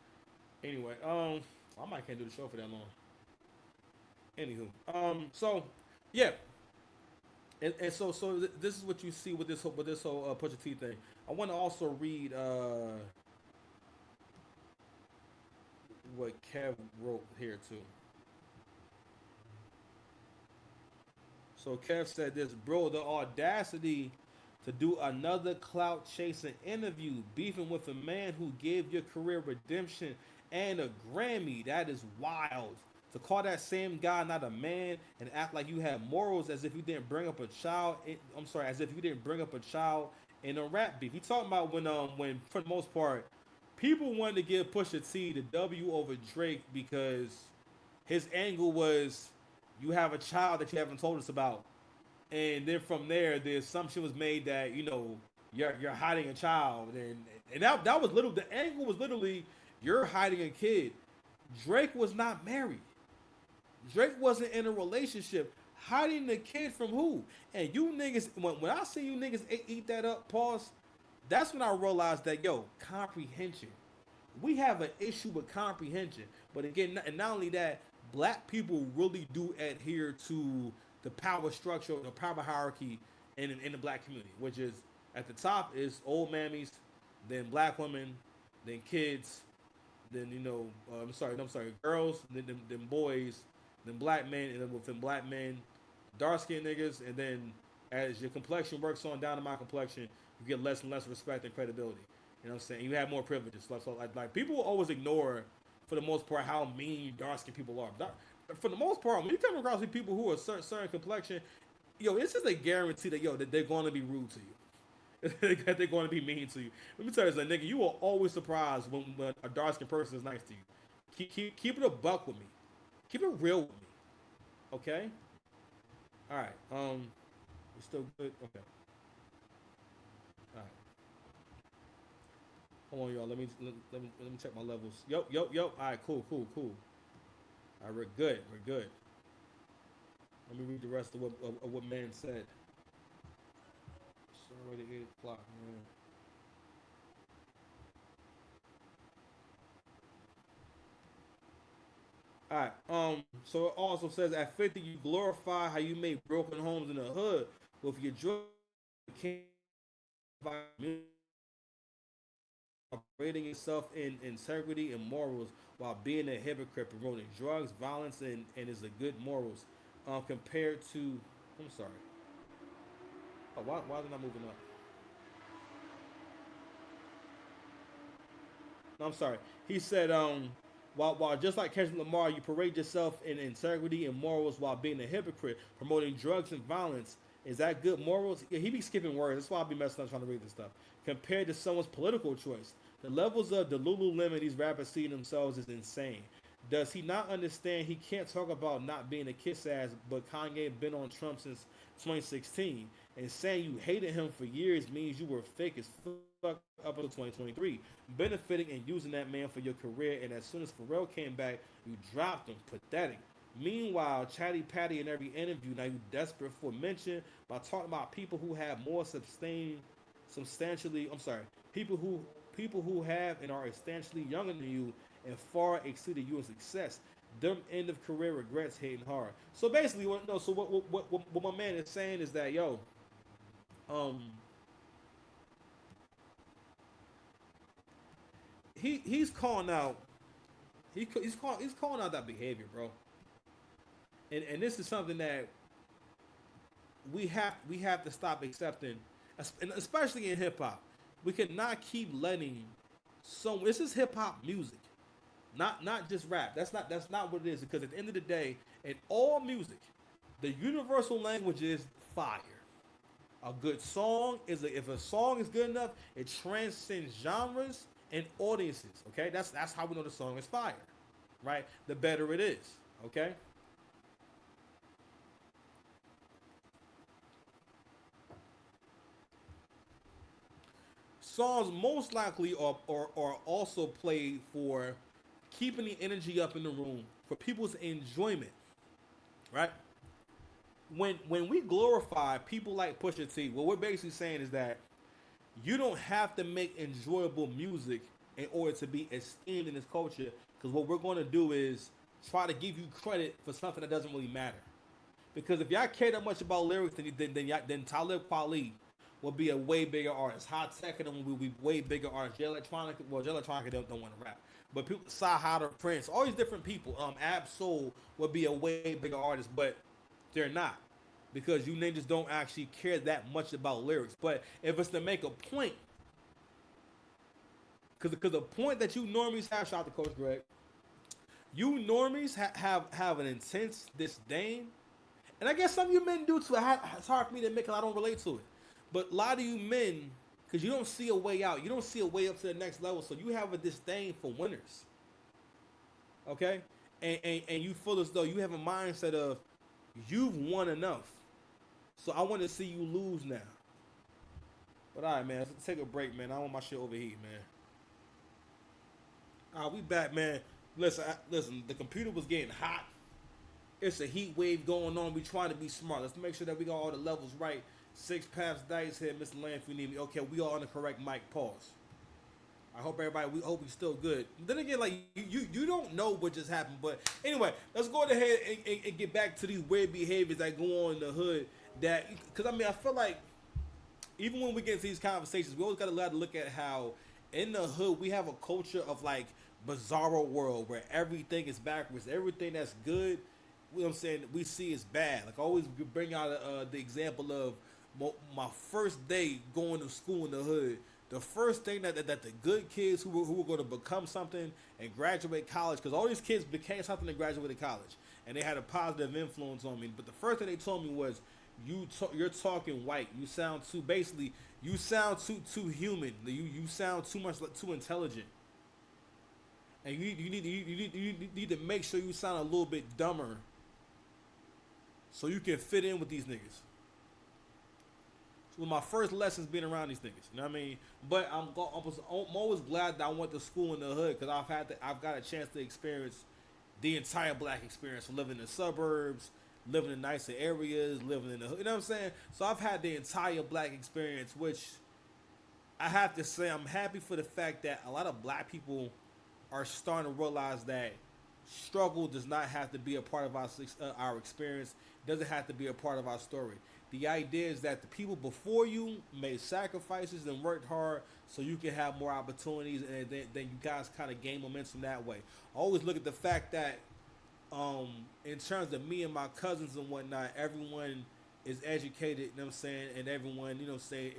Speaker 1: Anyway, I might can't do the show for that long. Anywho, so yeah, and so this is what you see with this whole Pusha T thing. I want to also read what Kev wrote here too. So Kev said this, bro, the audacity to do another clout chasing interview, beefing with a man who gave your career redemption and a Grammy. That is wild. To call that same guy not a man and act like you have morals as if you didn't bring up a child. I'm sorry, as if you didn't bring up a child in a rap beef. He talking about when for the most part, people wanted to give Pusha T the W over Drake because his angle was you have a child that you haven't told us about, and then from there the assumption was made that you're hiding a child, and that was little. The angle was literally you're hiding a kid. Drake was not married. Drake wasn't in a relationship. Hiding the kid from who? And you niggas, when I see you niggas eat that up, pause, that's when I realized that, comprehension. We have an issue with comprehension. But again, and not only that, black people really do adhere to the power structure, the power hierarchy in the black community, which is at the top is old mammies, then black women, then kids, then I'm sorry, girls, then boys, then black men, and then within black men, dark skinned niggas, and then as your complexion works on down to my complexion, you get less and less respect and credibility. You know what I'm saying? You have more privileges. So like people will always ignore, for the most part, how mean dark skinned people are. For the most part, when you come across these people who are certain complexion, this is a guarantee that they're going to be rude to you. That they're going to be mean to you. Let me tell you something, nigga. You are always surprised when a dark skinned person is nice to you. Keep it a buck with me. Keep it real with me. Okay. All right. We still good. Okay. All right. Hold on, y'all. Let me check my levels. Yo. All right. Cool. All right. We're good. Let me read the rest of what man said. It's already 8 o'clock. Man. All right. So it also says at 50, you glorify how you made broken homes in the hood with your joy, operating yourself in integrity and morals while being a hypocrite, promoting drugs, violence, and is a good morals. Compared to, I'm sorry. Oh, why is it not moving up? No, I'm sorry. He said, while just like Kendrick Lamar, you parade yourself in integrity and morals while being a hypocrite, promoting drugs and violence. Is that good morals? Yeah, he be skipping words. That's why I be messing up trying to read this stuff. Compared to someone's political choice, the levels of the Lululemon these rappers see themselves is insane. Does he not understand he can't talk about not being a kiss ass, but Kanye been on Trump since 2016, and saying you hated him for years means you were fake as fuck up until 2023, benefiting and using that man for your career, and as soon as Pharrell came back, you dropped him. Pathetic. Meanwhile, Chatty Patty in every interview, now you desperate for mention by talking about people who have more substantially, I'm sorry, people who have and are substantially younger than you and far exceeded you in success. Them end of career regrets hitting hard. So basically, what my man is saying is that um, he's calling out he's calling out that behavior, bro. And this is something that we have to stop accepting, and especially in hip hop. We cannot keep letting this is hip hop music, not just rap. That's not what it is. Because at the end of the day, in all music, the universal language is fire. A good song if a song is good enough, it transcends genres and audiences. Okay, that's how we know the song is fire, right? The better it is. Okay. Songs most likely are also played for keeping the energy up in the room for people's enjoyment, right? When we glorify people like Pusha T, what we're basically saying is that you don't have to make enjoyable music in order to be esteemed in this culture. Because what we're going to do is try to give you credit for something that doesn't really matter. Because if y'all care that much about lyrics, then Talib Kweli will be a way bigger artist. Hot Tech and them will be way bigger artists. Jay Electronica, well, Jay Electronica don't want to rap, but people, Sahada, Prince, all these different people, Ab Soul will be a way bigger artist, but they're not because you ninjas don't actually care that much about lyrics. But if it's to make a point, because the point that you normies have, shout out to Coach Greg, you normies have an intense disdain. And I guess some of you men do too. It's hard for me to admit because I don't relate to it. But a lot of you men Because you don't see a way out. You don't see a way up to the next level. So you have a disdain for winners. Okay? And you feel as though you have a mindset of you've won enough. So I want to see you lose now. But all right, man. Let's take a break, man. I want my shit overheat, man. All right, we back, man. Listen. The computer was getting hot. It's a heat wave going on. We trying to be smart. Let's make sure that we got all the levels right. 6 Paps Dice here, Mr. Land, if you need me. Okay, we all on the correct mic. Pause. I hope everybody. We hope we still good. Then again, like you don't know what just happened. But anyway, let's go ahead and get back to these weird behaviors that go on in the hood. That because I mean I feel like even when we get into these conversations, we always got to look at how in the hood we have a culture of like bizarro world where everything is backwards. Everything that's good, you know what I'm saying, we see is bad. Like I always bring out the example of my first day going to school in the hood. The first thing that the good kids who were going to become something and graduate college, because all these kids became something and graduated college, and they had a positive influence on me. But the first thing they told me was, you're talking white. You sound too human. You sound too much too intelligent, and you need to make sure you sound a little bit dumber, so you can fit in with these niggas. So my first lessons being around these niggas, you know what I mean? But I'm always glad that I went to school in the hood because I've got a chance to experience the entire black experience from living in the suburbs, living in nicer areas, living in the hood, you know what I'm saying? So I've had the entire black experience, which I have to say I'm happy for the fact that a lot of black people are starting to realize that struggle does not have to be a part of our experience. It doesn't have to be a part of our story. The idea is that the people before you made sacrifices and worked hard so you can have more opportunities, and then you guys kind of gain momentum that way. I always look at the fact that in terms of me and my cousins and whatnot, everyone is educated, you know what I'm saying, and everyone, you know what I'm saying,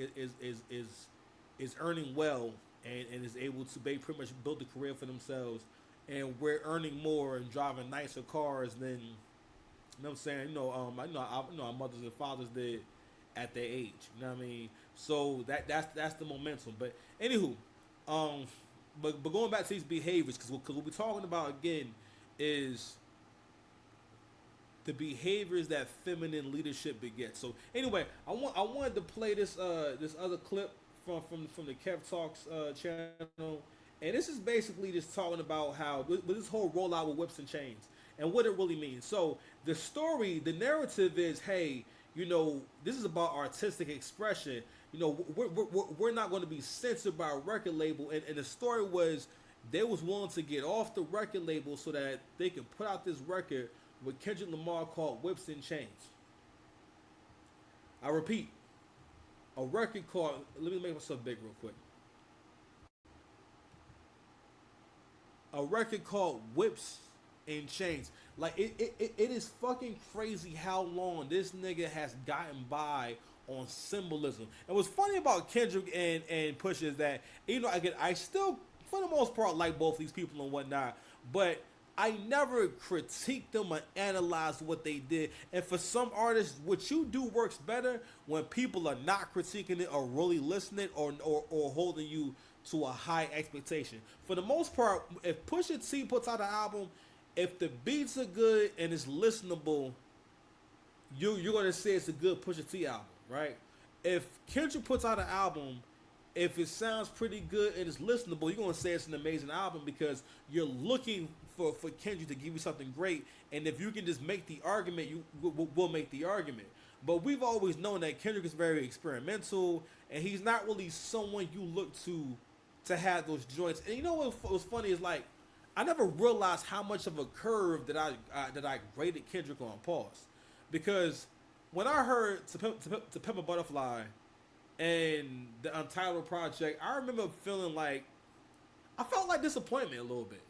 Speaker 1: is earning well and is able to pretty much build a career for themselves. And we're earning more and driving nicer cars than, you know what I'm saying, I know our mothers and fathers did at their age. You know what I mean? So that's the momentum. But anywho, but going back to these behaviors, because what we're talking about again is the behaviors that feminine leadership begets. So anyway, I wanted to play this other clip from the Kev Talks channel. And this is basically just talking about how with this whole rollout with whips and chains and what it really means. So the story, the narrative is, hey, this is about artistic expression. We're not going to be censored by a record label. And the story was they was willing to get off the record label so that they could put out this record with Kendrick Lamar called Whips and Chains. I repeat, a record called, let me make myself big real quick. A record called Whips and Chains. Like it is fucking crazy how long this nigga has gotten by on symbolism. And what's funny about Kendrick and Pusha is that I still for the most part like both these people and whatnot, but I never critique them or analyze what they did. And for some artists, what you do works better when people are not critiquing it or really listening or holding you to a high expectation. For the most part, if Pusha T puts out an album, if the beats are good and it's listenable, you're going to say it's a good Pusha T album, right? If Kendrick puts out an album, if it sounds pretty good and it's listenable, you're going to say it's an amazing album because you're looking for Kendrick to give you something great. And if you can just make the argument, we'll make the argument. But we've always known that Kendrick is very experimental and he's not really someone you look to have those joints. And you know what was funny is like, I never realized how much of a curve that I graded Kendrick on. Pause. Because when I heard To Pimp a Butterfly and the Untitled Project, I remember feeling like I felt like disappointment a little bit.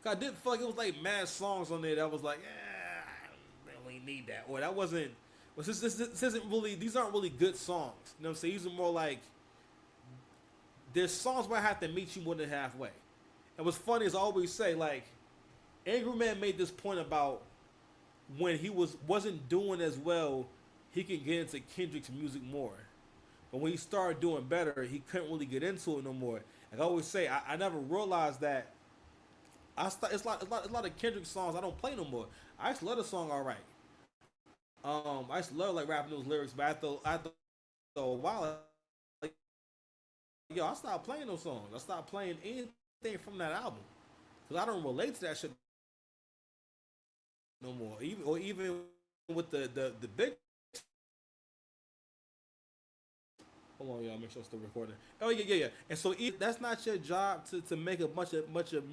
Speaker 1: Cause I didn't feel like it was like mad songs on there that was like, I don't really need that, or that wasn't. Well, this isn't really. These aren't really good songs. You know what I'm saying? These are more like there's songs where I have to meet you more than halfway. And what's funny is I always say like, Angry Man made this point about when he wasn't doing as well, he could get into Kendrick's music more. But when he started doing better, he couldn't really get into it no more. Like I always say, I never realized that. It's a lot of Kendrick songs I don't play no more. I used to love the song all right. I used to love like rapping those lyrics, but after a while, like, yo, I stopped playing those songs. I stopped playing anything from that album because I don't relate to that shit no more. Even with the big. Hold on, y'all. Make sure I'm still recording. Oh yeah. And so that's not your job to make a bunch of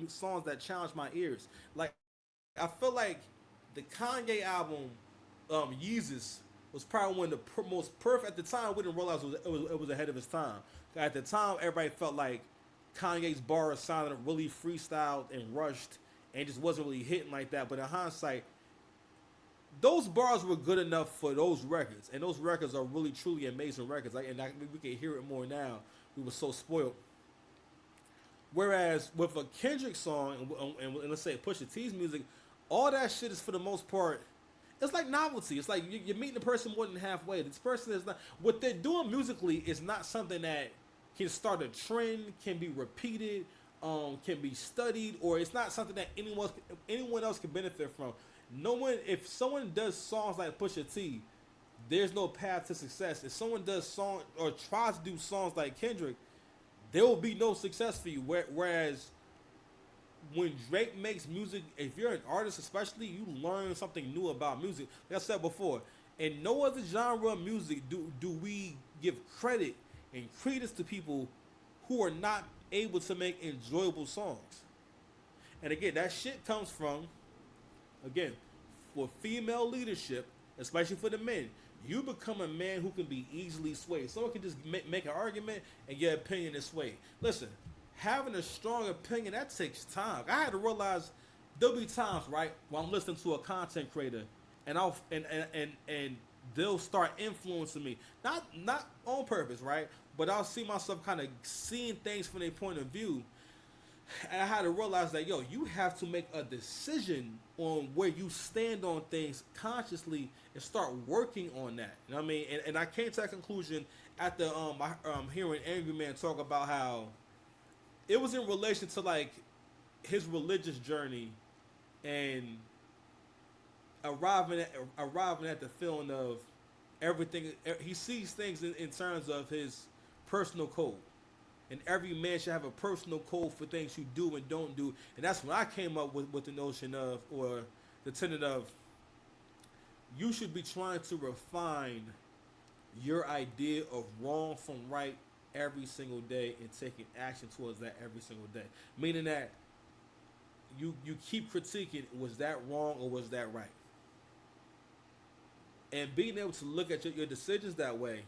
Speaker 1: songs that challenge my ears. Like I feel like the Kanye album, Yeezus, was probably one of the most perfect at the time. We didn't realize it was ahead of its time. At the time, everybody felt like Kanye's bars sounded really freestyled and rushed, and just wasn't really hitting like that. But in hindsight, those bars were good enough for those records, and those records are really truly amazing records. We can hear it more now. We were so spoiled. Whereas with a Kendrick song and let's say Pusha T's music, all that shit is for the most part, it's like novelty. It's like you're meeting the person more than halfway. This person is not what they're doing musically is not something that can start a trend, can be repeated, can be studied, or it's not something that anyone else can benefit from. No one, if someone does songs like Pusha T, there's no path to success. If someone does song or tries to do songs like Kendrick, there will be no success for you. Whereas when Drake makes music, if you're an artist especially, you learn something new about music. Like I said before, in no other genre of music do we give credit and credence to people who are not able to make enjoyable songs. And again, that shit comes from, again, for female leadership, especially for the men, you become a man who can be easily swayed. Someone can just make an argument and your opinion is swayed. Listen, having a strong opinion, that takes time. I had to realize there'll be times, right, while I'm listening to a content creator and they'll start influencing me. Not on purpose, right? But I'll see myself kind of seeing things from their point of view. And I had to realize that, yo, you have to make a decision on where you stand on things consciously and start working on that. You know what I mean? And I came to that conclusion after hearing Angry Man talk about how it was in relation to like his religious journey and arriving at the feeling of everything. He sees things in terms of his personal code. And every man should have a personal code for things you do and don't do. And that's when I came up with the notion of, or the tenet of, you should be trying to refine your idea of wrong from right every single day and taking action towards that every single day. Meaning that you keep critiquing, was that wrong or was that right? And being able to look at your decisions that way,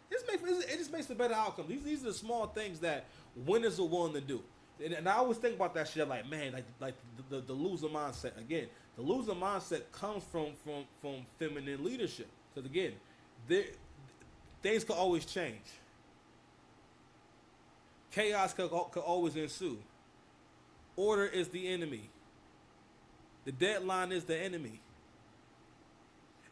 Speaker 1: it just makes a better outcome. These are the small things that winners are willing to do. And I always think about that shit like, man, like the loser mindset. Again, the loser mindset comes from feminine leadership. Because again, things could always change. Chaos could always ensue. Order is the enemy. The deadline is the enemy.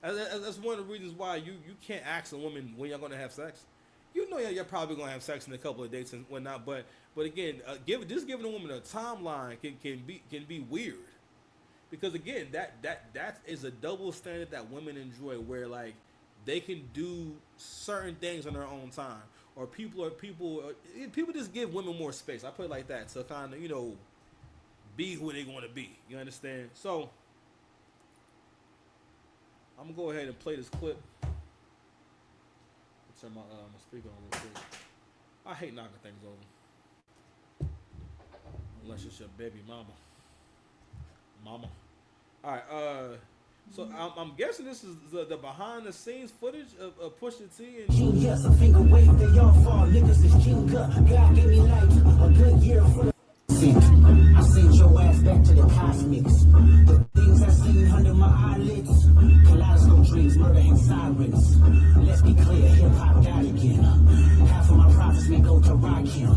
Speaker 1: That's one of the reasons why you can't ask a woman when you're going to have sex. You know you're probably going to have sex in a couple of dates and whatnot, but again, giving a woman a timeline can be weird, because again that is a double standard that women enjoy, where like they can do certain things on their own time, or people just give women more space. I put it like that, to kind of be who they want to be. You understand? So I'm gonna go ahead and play this clip. Turn my speaker on real quick. I hate knocking things over, unless it's your baby mama. All right. So I'm guessing this is the behind the scenes footage of Pusha T and.
Speaker 9: Genius, a finger wave, they all fall. Niggas is king cut. God gave me life, a good year for the. I sent your ass back to the cosmics. The things I seen under my eyelids. Kaleidoscope dreams, murder and sirens. Let's be clear, hip-hop died again. Half of my profits may go to Rakim.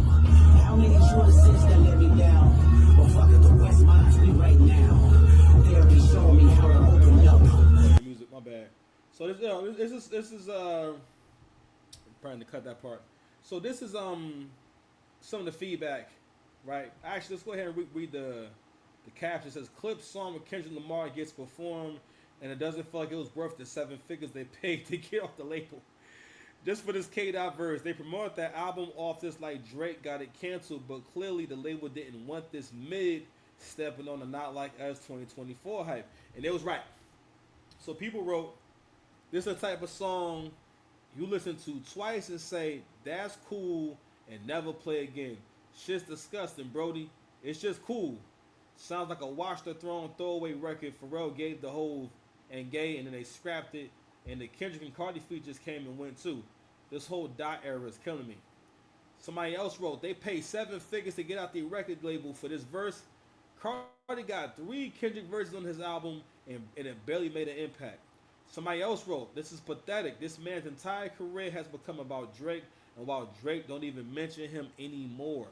Speaker 9: How many choices that let me down? Well, fuck it, the West Minds, we right now. Therapy showing me how to open up.
Speaker 1: Music, my bad. So this is Probably to cut that part. So this is some of the feedback, right? Actually, let's go ahead and read the caption. It says, "Clip song with Kendrick Lamar gets performed, and it doesn't feel like it was worth the 7 figures they paid to get off the label. Just for this K-Dot verse, they promoted that album off this like Drake got it canceled, but clearly the label didn't want this mid stepping on the Not Like Us 2024 hype." And it was right. So people wrote, this is the type of song you listen to twice and say, that's cool, and never play again. Shit's disgusting, Brody. It's just cool. Sounds like a Watch the Throne throwaway record Pharrell gave the Hove and Gay, and then they scrapped it, and the Kendrick and Cardi features came and went too. This whole dot era is killing me. Somebody else wrote, they paid 7 figures to get out the record label for this verse. Cardi got 3 Kendrick verses on his album, and it barely made an impact. Somebody else wrote, this is pathetic. This man's entire career has become about Drake, and while Drake don't even mention him anymore.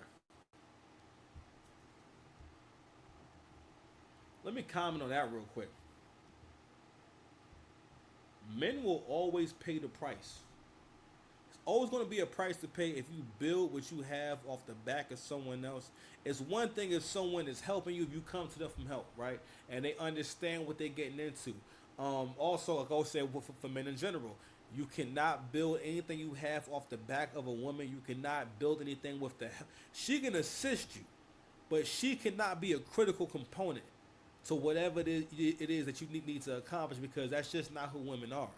Speaker 1: Let me comment on that real quick. Men will always pay the price. It's always going to be a price to pay if you build what you have off the back of someone else. It's one thing if someone is helping you, if you come to them from help, right? And they understand what they're getting into. Also, like I was saying, for men in general, you cannot build anything you have off the back of a woman. You cannot build anything with the help. She can assist you, but she cannot be a critical component to whatever it is that you need to accomplish, because that's just not who women are.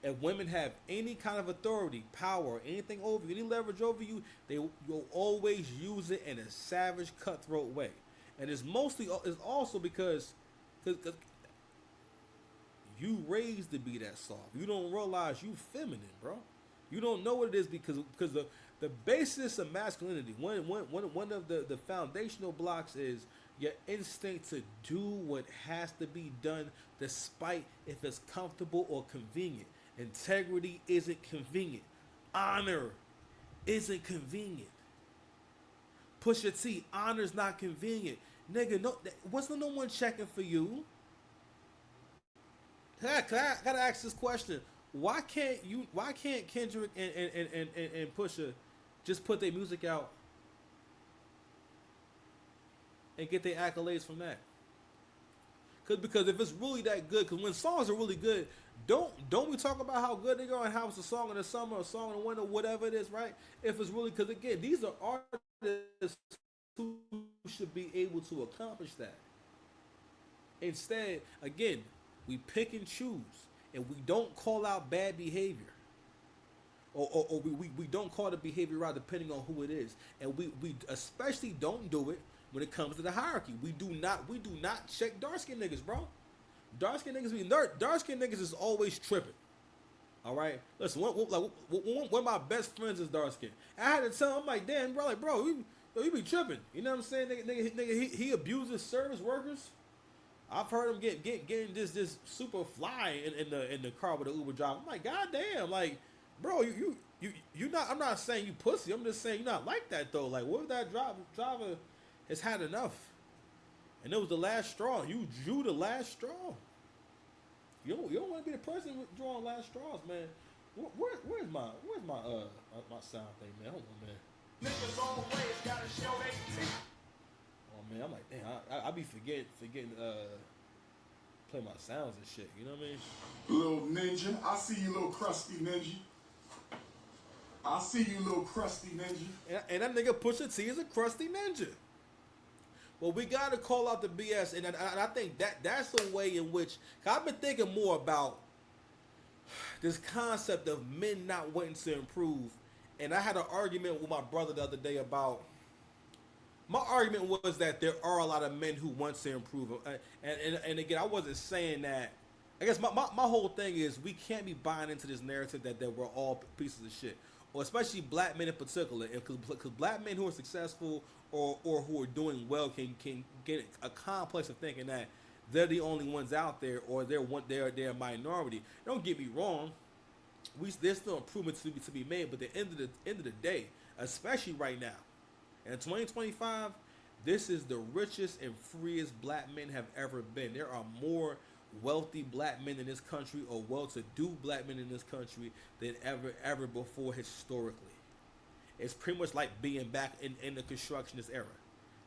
Speaker 1: If women have any kind of authority, power, anything over you, any leverage over you, they will always use it in a savage, cutthroat way. And it's also because you raised to be that soft. You don't realize you feminine, bro. You don't know what it is because the basis of masculinity, one of the foundational blocks is your instinct to do what has to be done despite if it's comfortable or convenient. Integrity isn't convenient. Honor isn't convenient. Pusha T, honor's not convenient. Nigga, wasn't no one checking for you? I gotta ask this question. Why can't Kendrick and Pusha just put their music out and get their accolades from that? Because if it's really that good, because when songs are really good, don't we talk about how good they are and how it's a song in the summer, a song in the winter, whatever it is, right? If it's really, because again, these are artists who should be able to accomplish that. Instead, again, we pick and choose, and we don't call out bad behavior, or we don't call the behavior out depending on who it is, and we especially don't do it when it comes to the hierarchy. We do not check dark skinned niggas, bro. Dark skinned niggas is always tripping. All right, listen. One of my best friends is dark skinned. I had to tell him, I'm like, damn, bro, you be tripping. You know what I'm saying, nigga? He abuses service workers. I've heard him getting this super fly in the car with the Uber driver. I'm like, god damn, like, bro, you not. I'm not saying you pussy. I'm just saying you're not like that though. Like, what if that driver has had enough, and it was the last straw? You drew the last straw. You don't want to be the person drawing last straws, man. Where's my sound thing, man? Hold on, man.
Speaker 5: Niggas always gotta show they teeth.
Speaker 1: Oh man, I'm like, damn, I be forgetting play my sounds and shit. You know what I mean?
Speaker 5: Little ninja, I see you, little crusty ninja. I see you, little crusty ninja.
Speaker 1: And that nigga Pusha T is a crusty ninja. Well, we gotta call out the BS, and I think that's the way in which I've been thinking more about this concept of men not wanting to improve. And I had an argument with my brother the other day about. My argument was that there are a lot of men who want to improve, and again, I wasn't saying that. I guess my whole thing is we can't be buying into this narrative that we're all pieces of shit, or especially black men in particular, because black men who are successful or who are doing well can get a complex of thinking that they're the only ones out there, or they're a minority. Don't get me wrong, there's still improvements to be made, but at the end of the day, especially right now. In 2025, this is the richest and freest black men have ever been. There are more wealthy black men in this country or well-to-do black men in this country than ever before historically. It's pretty much like being back in the constructionist era.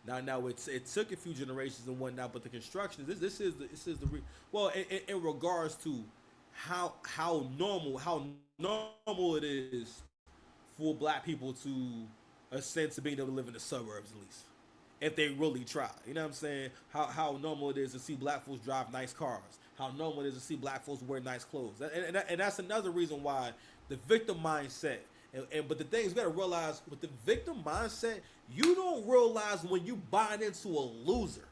Speaker 1: Now it took a few generations and whatnot, but the construction this is the well in regards to how normal it is for black people to ascend to being able to live in the suburbs at least, if they really try. You know what I'm saying? How normal it is to see black folks drive nice cars. How normal it is to see black folks wear nice clothes. And that's another reason why the victim mindset. But the thing is, you gotta realize with the victim mindset, you don't realize when you buy into a loser.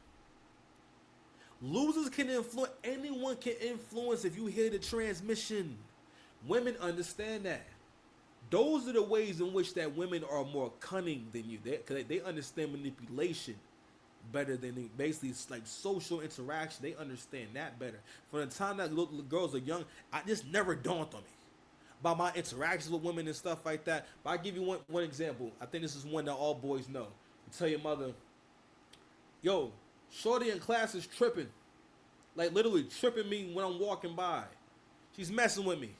Speaker 1: Losers can influence. Anyone can influence if you hear the transmission. Women understand that. Those are the ways in which that women are more cunning than you. They understand manipulation better than they, basically it's like social interaction. They understand that better. From the time that little girls are young, I just never dawned on me about my interactions with women and stuff like that. But I give you one example. I think this is one that all boys know. You tell your mother, yo, shorty in class is tripping. Like literally tripping me when I'm walking by. She's messing with me.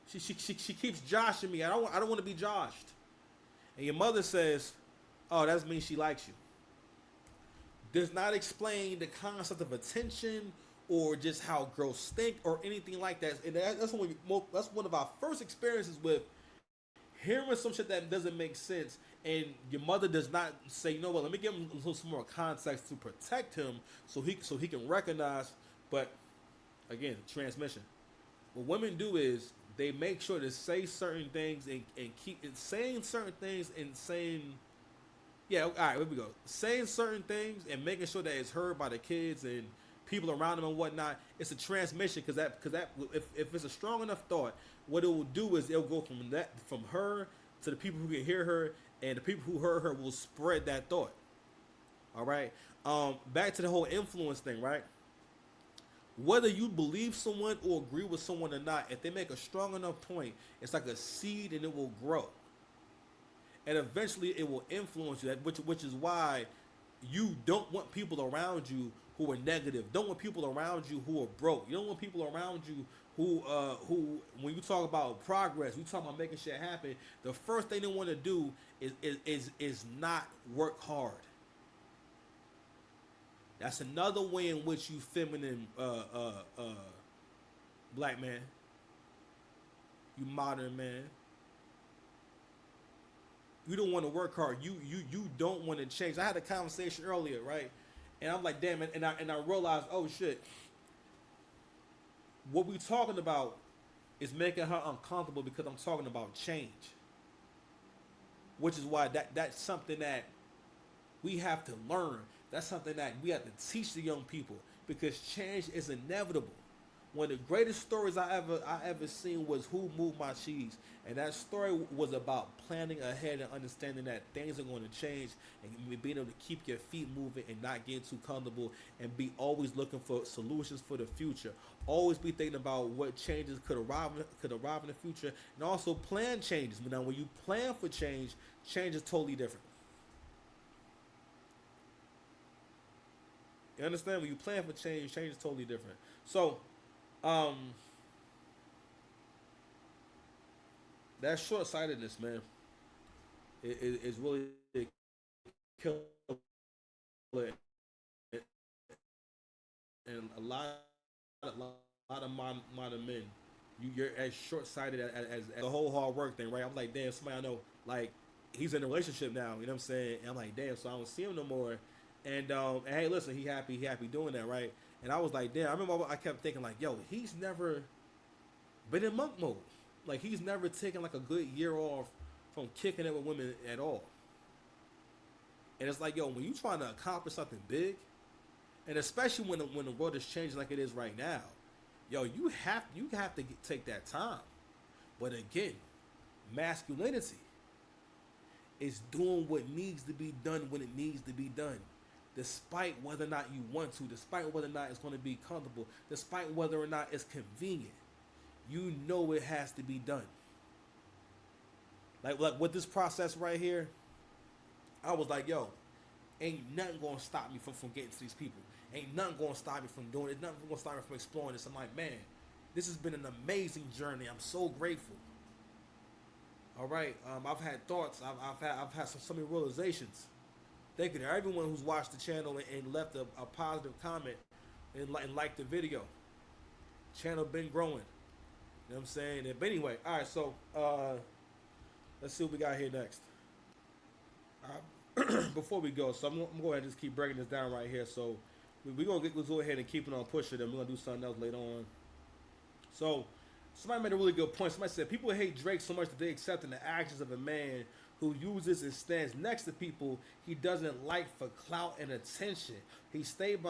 Speaker 1: She keeps joshing me. I don't want to be joshed. And your mother says, oh, that means she likes you. Does not explain the concept of attention or just how girls stink or anything like that. And that's one of our first experiences with hearing some shit that doesn't make sense. And your mother does not say, you know what, let me give him some more context to protect him so he can recognize. But again, transmission. What women do is they make sure to say certain things and keep saying certain things and saying, yeah, all right, here we go. Saying certain things and making sure that it's heard by the kids and people around them and whatnot. It's a transmission because if it's a strong enough thought, what it will do is it'll go from her to the people who can hear her, and the people who heard her will spread that thought. All right. Back to the whole influence thing, right? Whether you believe someone or agree with someone or not, if they make a strong enough point, it's like a seed and it will grow. And eventually it will influence you, which is why you don't want people around you who are negative. Don't want people around you who are broke. You don't want people around you who when you talk about progress, you talk about making shit happen, the first thing they want to do is not work hard. That's another way in which you feminine black man, you modern man, you don't want to work hard. You don't want to change. I had a conversation earlier, right? And I'm like, damn it, and I realized, oh shit, what we talking about is making her uncomfortable because I'm talking about change. Which is why that's something that we have to learn. That's something that we have to teach the young people because change is inevitable. One of the greatest stories I ever seen was Who Moved My Cheese, and that story was about planning ahead and understanding that things are going to change and being able to keep your feet moving and not getting too comfortable and be always looking for solutions for the future. Always be thinking about what changes could arrive in the future, and also plan changes. But now, when you plan for change is totally different. You understand? When you plan for change is totally different. So, that short-sightedness, man, is really killer. And a lot of modern men, you're as short-sighted as the whole hard work thing, right? I'm like, damn, somebody I know, like, he's in a relationship now, you know what I'm saying? And I'm like, damn, so I don't see him no more. And hey, listen, he happy doing that, right? And I was like, damn, I remember I kept thinking like, yo, he's never been in monk mode. Like, he's never taken like a good year off from kicking it with women at all. And it's like, yo, when you trying to accomplish something big, and especially when the world is changing like it is right now, yo, you have to take that time. But again, masculinity is doing what needs to be done when it needs to be done, despite whether or not you want to, despite whether or not it's going to be comfortable, despite whether or not it's convenient. You know it has to be done. Like with this process right here, I was like, yo, ain't nothing gonna stop me from getting to these people. Ain't nothing gonna stop me from doing it. Nothing gonna stop me from exploring this. I'm like, man, this has been an amazing journey. I'm so grateful. All right, I've had thoughts. I've had so many realizations. Thank you to everyone who's watched the channel and left a positive comment and liked the video. Channel been growing. You know what I'm saying? But anyway, all right. So let's see what we got here next. Before we go, so I'm gonna go ahead and just keep breaking this down right here. So we're gonna go ahead and keep it on Pusha. Then we're gonna do something else later on. So somebody made a really good point. Somebody said people hate Drake so much that they accept in the actions of a man who uses and stands next to people he doesn't like for clout and attention. He stayed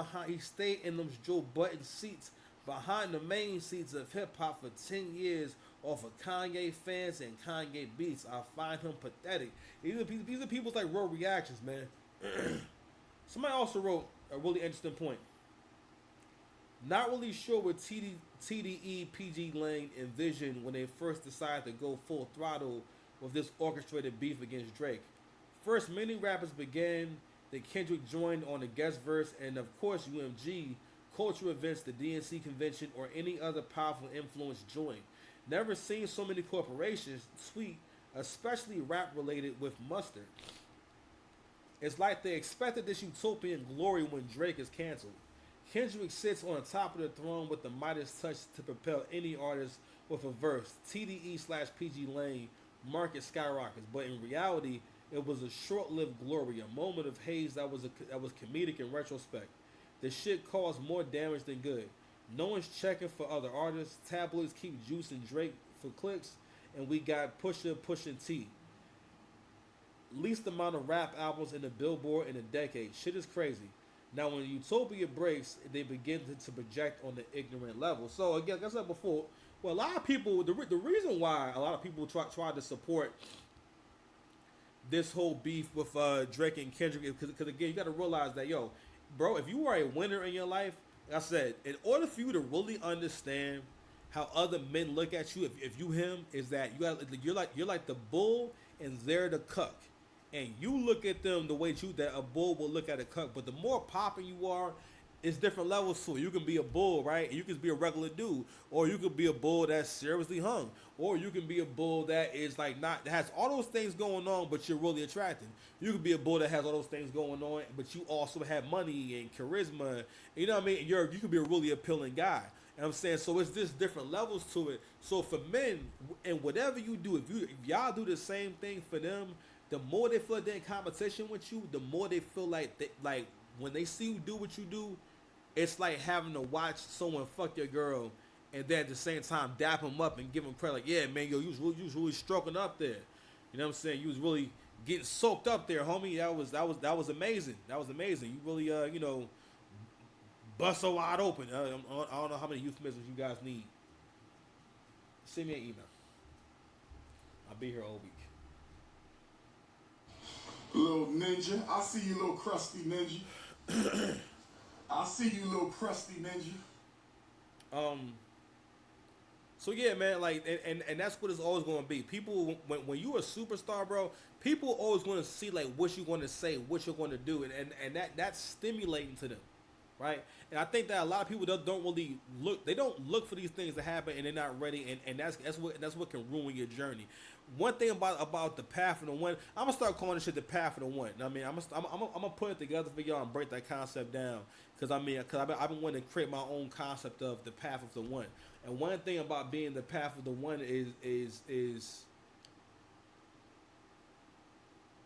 Speaker 1: in those Joe Button seats behind the main seats of hip hop for 10 years off of Kanye fans and Kanye beats. I find him pathetic. These are people's like raw reactions, man. Somebody also wrote a really interesting point. Not really sure what TDE PG Lane envisioned when they first decided to go full throttle with this orchestrated beef against Drake. First, many rappers began, then Kendrick joined on the guest verse, and of course UMG, cultural events, the DNC convention, or any other powerful influence joined. Never seen so many corporations tweet, especially rap related, with mustard. It's like they expected this utopian glory when Drake is canceled. Kendrick sits on the top of the throne with the Midas touch to propel any artist with a verse. TDE/PG Lane market skyrockets, but in reality, it was a short-lived glory, a moment of haze that was comedic in retrospect. The shit caused more damage than good. No one's checking for other artists. Tabloids keep juicing Drake for clicks, and we got Pusha pushing T. Least amount of rap albums in the Billboard in a decade. Shit is crazy. Now, when Utopia breaks, they begin to project on the ignorant level. So, again, like I said before, well, a lot of people, the reason why a lot of people try to support this whole beef with Drake and Kendrick is because, again, you got to realize that, yo, bro, if you are a winner in your life, like I said, in order for you to really understand how other men look at you, if you him, is that you're like the bull and they're the cuck. And you look at them the way that a bull will look at a cuck. But the more popping you are, it's different levels to it. You can be a bull, right? And you can be a regular dude. Or you could be a bull that's seriously hung. Or you can be a bull that is like that has all those things going on, but you're really attractive. You could be a bull that has all those things going on, but you also have money and charisma. You know what I mean? You could be a really appealing guy. You know what I'm saying? So it's just different levels to it. So for men, and whatever you do, if y'all do the same thing for them, the more they feel like they're in competition with you, the more they feel like when they see you do what you do, it's like having to watch someone fuck your girl and then at the same time dap them up and give them credit. Like, yeah, man, yo, you was really stroking up there. You know what I'm saying? You was really getting soaked up there, homie. That was amazing. That was amazing. You really bust so wide open. I don't know how many euphemisms you guys need. Send me an email. I'll be here all week.
Speaker 5: Little ninja. I see you, little crusty ninja. I see you, little crusty ninja.
Speaker 1: So yeah, man, like, and that's what it's always going to be. People, when you're a superstar, bro, people always want to see like what you're going to say, what you're going to do, and that's stimulating to them, right? And I think that a lot of people don't really look. They don't look for these things to happen, and they're not ready. And that's what can ruin your journey. One thing about the path of the one, I'm gonna start calling this shit the path of the one. I mean, I'm gonna put it together for y'all and break that concept down because I've been wanting to create my own concept of the path of the one. And one thing about being the path of the one is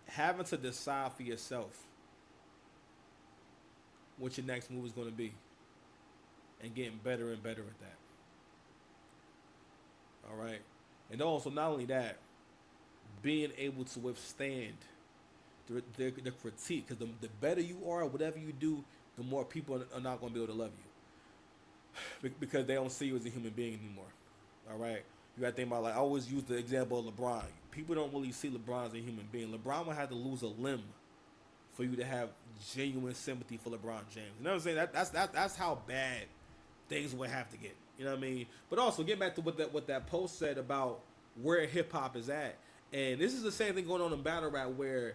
Speaker 1: having to decide for yourself what your next move is going to be and getting better and better at that. All right. And also, not only that, being able to withstand the critique, because the better you are, whatever you do, the more people are not going to be able to love you because they don't see you as a human being anymore. All right. You got to think about, like, I always use the example of LeBron. People don't really see LeBron as a human being. LeBron would have to lose a limb for you to have genuine sympathy for LeBron James. You know what I'm saying? That's how bad things would have to get. You know what I mean? But also, get back to what that post said about where hip hop is at. And this is the same thing going on in battle rap where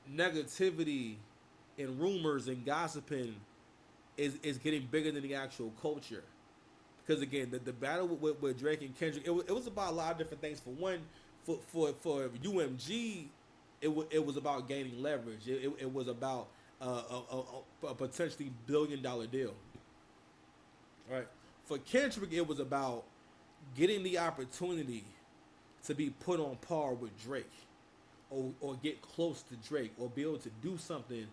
Speaker 1: negativity and rumors and gossiping is getting bigger than the actual culture. Because again, the battle with Drake and Kendrick, it was about a lot of different things. For one, for UMG, it was about gaining leverage. It was about a potentially $1 billion deal. Right. For Kendrick, it was about getting the opportunity to be put on par with Drake, or get close to Drake, or be able to do something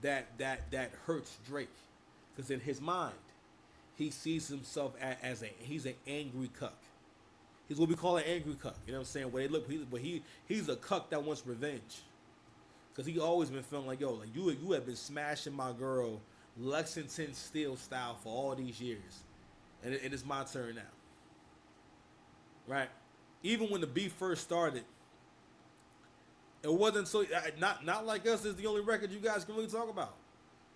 Speaker 1: that hurts Drake, because in his mind, he sees himself as he's an angry cuck. He's what we call an angry cuck. You know what I'm saying? Where they look, he's a cuck that wants revenge, because he always been feeling like, yo, like you have been smashing my girl Lexington Steel style for all these years, and it is my turn now. Right? Even when the beef first started, it wasn't so not like Us is the only record you guys can really talk about.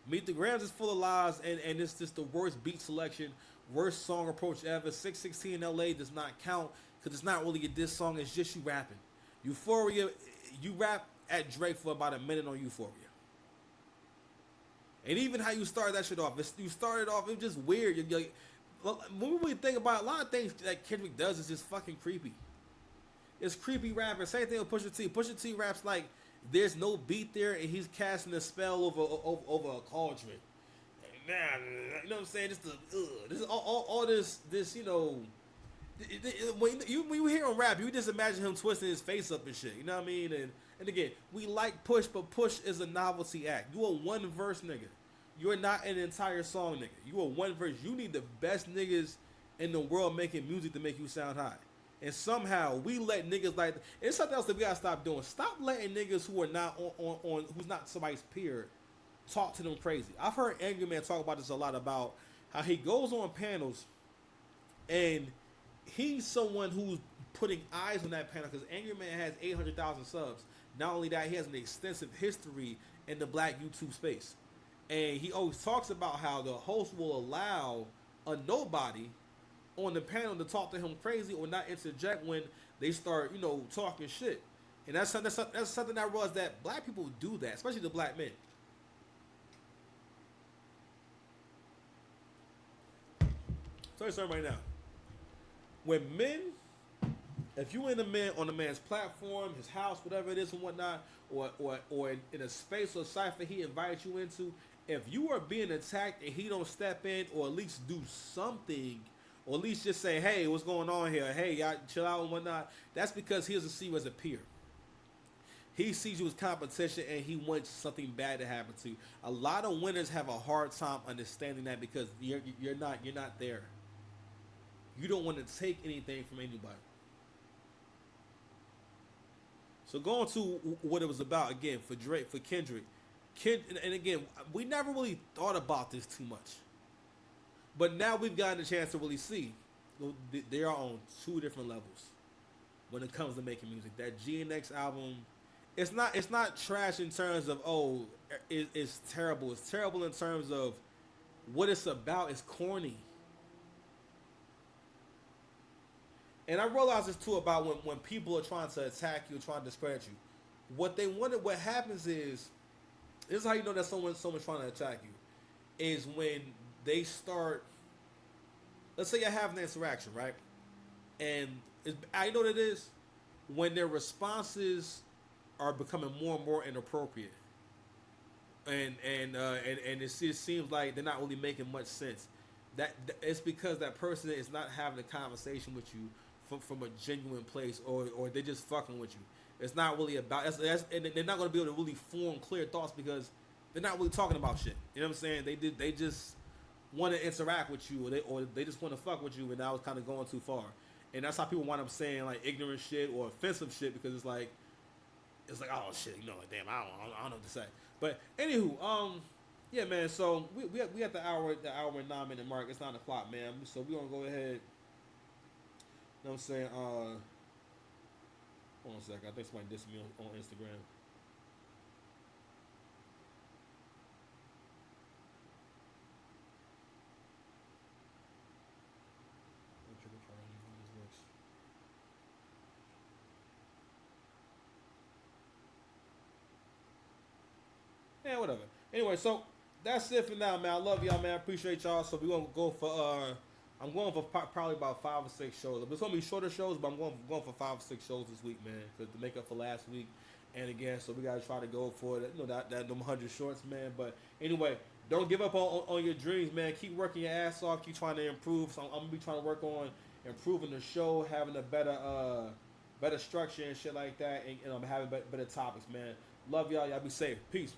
Speaker 1: Meet the Grams is full of lies, and it's just the worst beat selection, worst song approach ever. 616 in LA does not count because it's not really a diss song, it's just you rapping. Euphoria, you rap at Drake for about a minute on Euphoria. And even how you started that shit off, you started off, it was just weird. You're like, when we really think about it, a lot of things that Kendrick does is just fucking creepy. It's creepy rapping. Same thing with Pusha T. Pusha T raps like there's no beat there, and he's casting a spell over a cauldron. Nah, you know what I'm saying? Just this is all this you know. When you hear him rap, you just imagine him twisting his face up and shit. You know what I mean? And again, we like Push, but Push is a novelty act. You a one verse nigga. You're not an entire song nigga. You a one verse. You need the best niggas in the world making music to make you sound high. And somehow we let niggas like, it's something else that we gotta stop doing. Stop letting niggas who are not on who's not somebody's peer talk to them crazy. I've heard Angry Man talk about this a lot, about how he goes on panels and he's someone who's putting eyes on that panel, because Angry Man has 800,000 subs. Not only that, he has an extensive history in the black YouTube space. And he always talks about how the host will allow a nobody on the panel to talk to him crazy or not interject when they start, talking shit. And that's something that I realized that black people do that, especially the black men. Tell you something right now. When men, if you in on a man's platform, his house, whatever it is and whatnot, or in a space or cipher he invites you into, if you are being attacked and he don't step in or at least do something, or at least just say, hey, what's going on here? Hey, y'all chill out and whatnot. That's because he doesn't see you as a peer. He sees you as competition, and he wants something bad to happen to you. A lot of winners have a hard time understanding that, because you're not there. You don't want to take anything from anybody. So going to what it was about again for Drake, for Kendrick, and again, we never really thought about this too much. But now we've gotten a chance to really see they are on two different levels when it comes to making music. That GNX album, it's not trash in terms of it's terrible. It's terrible in terms of what it's about. It's corny. And I realize this too about when people are trying to attack you, trying to discredit you. What happens is, this is how you know that someone's trying to attack you, is when they start, let's say you're having an interaction, right? And I know what it is, when their responses are becoming more and more inappropriate. And it just seems like they're not really making much sense. That it's because that person is not having a conversation with you from a genuine place, or they're just fucking with you. It's not really about, and they're not going to be able to really form clear thoughts because they're not really talking about shit. You know what I'm saying? They just want to interact with you, or they just want to fuck with you, and that was kind of going too far. And that's how people wind up saying like ignorant shit or offensive shit, because it's like oh shit, like damn, I don't know what to say. But anywho, yeah, man. So we at the hour and 9 minute mark. It's 9 o'clock, man. So we gonna go ahead. You know what I'm saying? Hold on a second. I think somebody dissed me on Instagram. Yeah, whatever. Anyway, so that's it for now, man. I love y'all, man. I appreciate y'all. So we're gonna go for I'm going for probably about 5 or 6 shows. It's gonna be shorter shows, but I'm going for 5 or 6 shows this week, man, to make up for last week. And again, so we gotta try to go for that, that them 100 shorts, man. But anyway, don't give up on your dreams, man. Keep working your ass off. Keep trying to improve. So I'm gonna be trying to work on improving the show, having a better structure and shit like that, and having better topics, man. Love y'all. Y'all be safe. Peace.